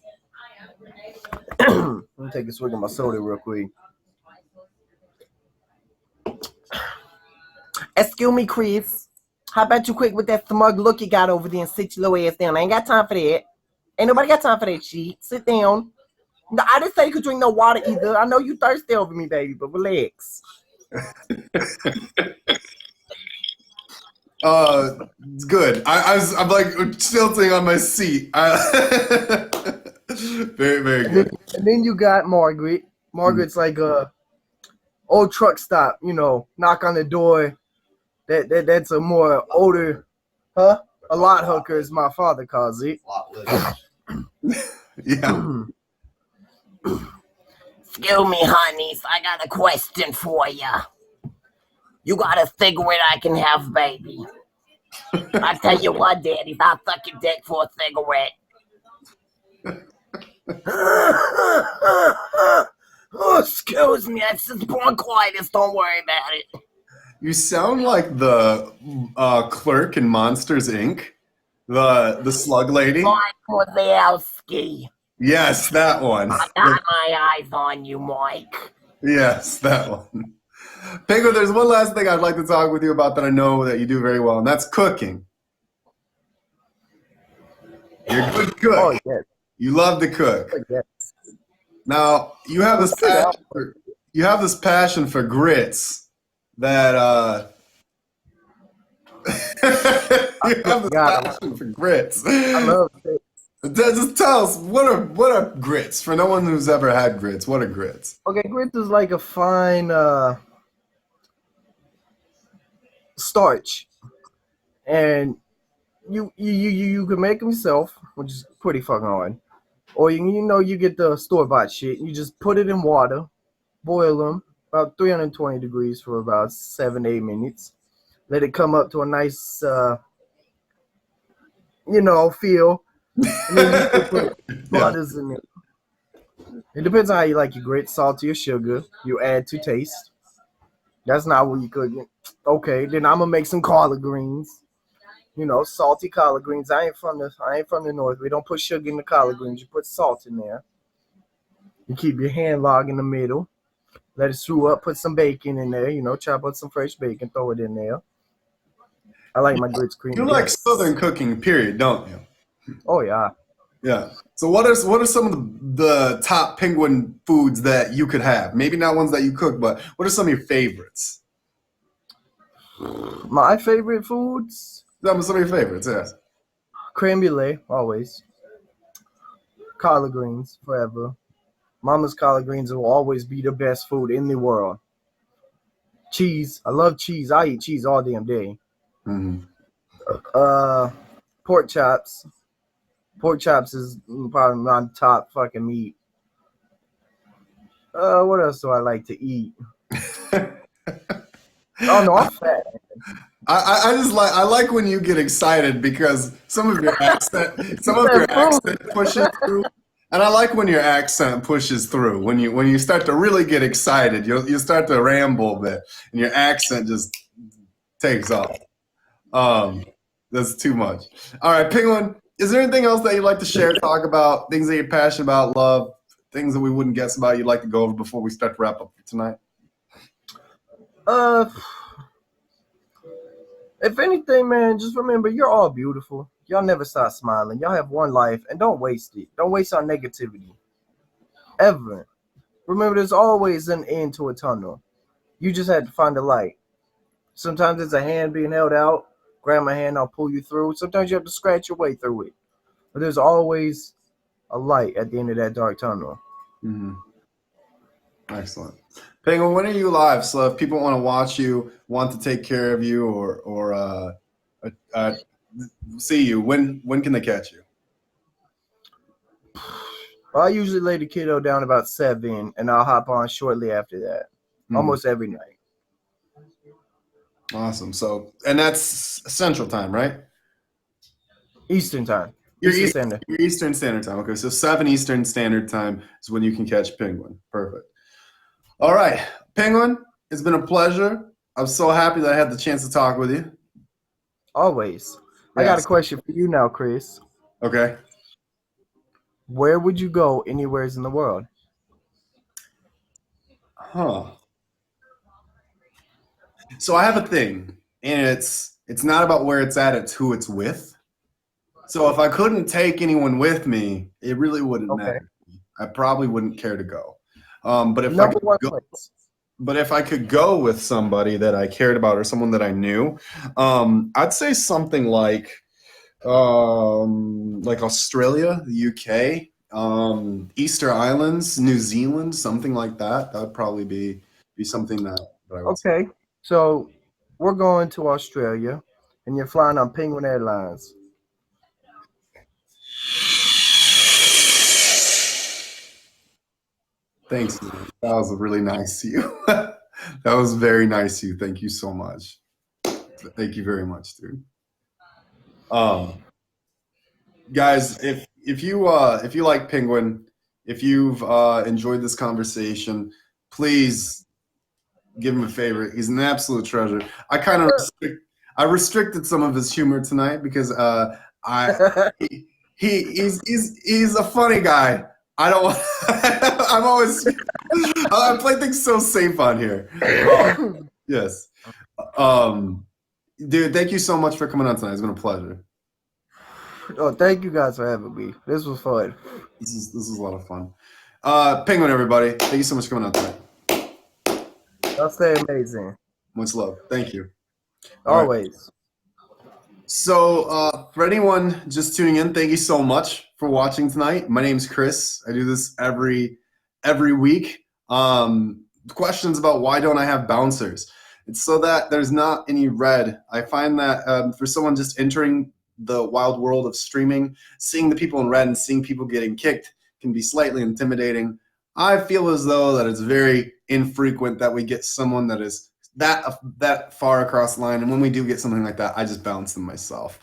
take a swig of my soda real quick. Excuse me, Chris. How about you quick with that smug look you got over there and sit your little ass down? I ain't got time for that. Ain't nobody got time for that shit. Sit down. No, I didn't say you could drink no water either. I know you thirsty over me, baby, but relax. It's good. I'm like tilting on my seat. Very, very good. And then you got Margaret. Margaret's like a old truck stop, you know, knock on the door. That's a more older, a lot hooker, as my father calls it. Yeah. Excuse me, honeys. I got a question for ya. You got a cigarette I can have, baby? I tell you what, Daddy, I'll suck your dick for a cigarette. Oh, excuse me, that's just bronchitis. Don't worry about it. You sound like the clerk in Monsters Inc. The slug lady. Mike Wazowski. Yes, that one. I got my eyes on you, Mike. Yes, that one. Penguin, there's one last thing I'd like to talk with you about that I know that you do very well, and that's cooking. You're a good cook. Oh, yes. You love to cook. Yes. Now you have this passion for grits that you have this passion for grits. I love it. Just tell us what are grits for no one who's ever had grits. What are grits? Okay, grits is like a fine starch, and you can make them yourself, which is pretty fucking hard. Or you get the store-bought shit. You just put it in water, boil them about 320 degrees for about 7-8 minutes. Let it come up to a nice, feel. And then you can put butters in it. It depends on how you like your grits, salty or sugar. You add to taste. That's not what you cook it. Okay, then I'm gonna make some collard greens. Salty collard greens. I ain't from the north. We don't put sugar in the collard greens. You put salt in there. You keep your hand log in the middle. Let it stew up. Put some bacon in there. Chop up some fresh bacon. Throw it in there. I like my grits creamy. You like Southern cooking, period, don't you? Oh yeah. Yeah. So what are some of the top Penguin foods that you could have? Maybe not ones that you cook, but what are some of your favorites? My favorite foods. Some of your favorites, yes. Creme brulee, always. Collard greens, forever. Mama's collard greens will always be the best food in the world. Cheese, I love cheese. I eat cheese all damn day. Mm-hmm. Pork chops. Pork chops is probably my top fucking meat. What else do I like to eat? Oh no, I'm fat. I like when you get excited because some of your accent pushes through, and I like when your accent pushes through. When you start to really get excited, you start to ramble a bit, and your accent just takes off. That's too much. All right, Penguin, is there anything else that you'd like to share, talk about, things that you're passionate about, love, things that we wouldn't guess about you'd like to go over before we start to wrap up for tonight? If anything, man, just remember you're all beautiful. Y'all never stop smiling. Y'all have one life, and don't waste it. Don't waste our negativity. Ever. Remember, there's always an end to a tunnel. You just had to find a light. Sometimes it's a hand being held out. Grab my hand, I'll pull you through. Sometimes you have to scratch your way through it. But there's always a light at the end of that dark tunnel. Mm-hmm. Excellent. Penguin, when are you live? So if people want to watch you, want to take care of you, or see you, when can they catch you? Well, I usually lay the kiddo down about 7, and I'll hop on shortly after that. Almost every night. Awesome. So, and that's Central Time, right? Eastern Time. Your Eastern Standard Time. Okay, so 7 Eastern Standard Time is when you can catch Penguin. Perfect. All right, Penguin, it's been a pleasure. I'm so happy that I had the chance to talk with you. Always. Yes. I got a question for you now, Chris. Okay. Where would you go anywhere in the world? Huh. So I have a thing, and it's it's not about where it's at, it's who it's with. So if I couldn't take anyone with me, it really wouldn't Okay. matter. I probably wouldn't care to go. But if I Number could one go, place. but if I could go with somebody that I cared about or someone that I knew, I'd say something like Australia, the UK, Easter Islands, New Zealand, something like that. That would probably be something that I would say. Okay. So we're going to Australia, and you're flying on Penguin Airlines. Thanks, man. That was really nice of you. That was very nice of you. Thank you so much. Thank you very much, dude. Guys, if you like Penguin, if you've enjoyed this conversation, please give him a favor. He's an absolute treasure. I restricted some of his humor tonight because he's a funny guy. I don't want. I play things so safe on here. Yes. Dude, thank you so much for coming on tonight. It's been a pleasure. Oh, thank you guys for having me. This was fun. This is a lot of fun. Penguin, everybody. Thank you so much for coming on tonight. Y'all stay amazing. Much love. Thank you. All right. Always. So, for anyone just tuning in, thank you so much for watching tonight. My name's Chris. I do this every week. Questions about why don't I have bouncers? It's so that there's not any red. I find that for someone just entering the wild world of streaming, seeing the people in red and seeing people getting kicked can be slightly intimidating. I feel as though that it's very infrequent that we get someone that is that far across the line, and when we do get something like that, I just bounce them myself.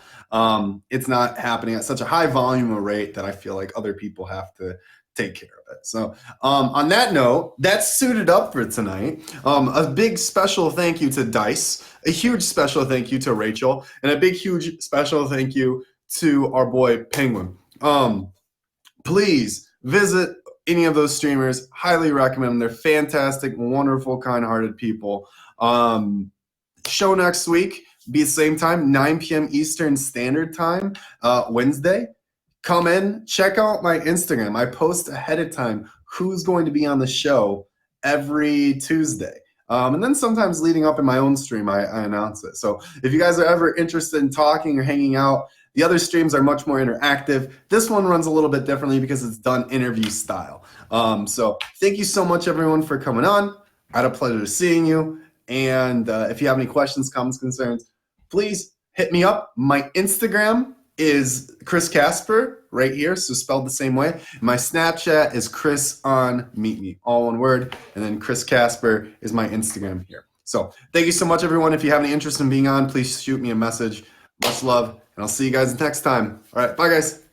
It's not happening at such a high volume or rate that I feel like other people have to take care of it. So on that note, that's suited up for tonight. A big special thank you to Dice, a huge special thank you to Rachel, and a big huge special thank you to our boy Penguin. Please visit any of those streamers. Highly recommend them. They're fantastic, wonderful, kind-hearted people. Show next week, be the same time, 9 p.m. Eastern Standard Time, Wednesday. Come in, check out my Instagram. I post ahead of time who's going to be on the show every Tuesday. And then sometimes leading up in my own stream, I announce it. So if you guys are ever interested in talking or hanging out, the other streams are much more interactive. This one runs a little bit differently because it's done interview style. So thank you so much, everyone, for coming on. I had a pleasure seeing you. And if you have any questions, comments, concerns, please hit me up. My Instagram is Chris Casper right here, so spelled the same way. My Snapchat is Chris on Meet Me, all one word. And then Chris Casper is my Instagram here. So thank you so much, everyone. If you have any interest in being on, please shoot me a message. Much love, and I'll see you guys next time. All right, bye, guys.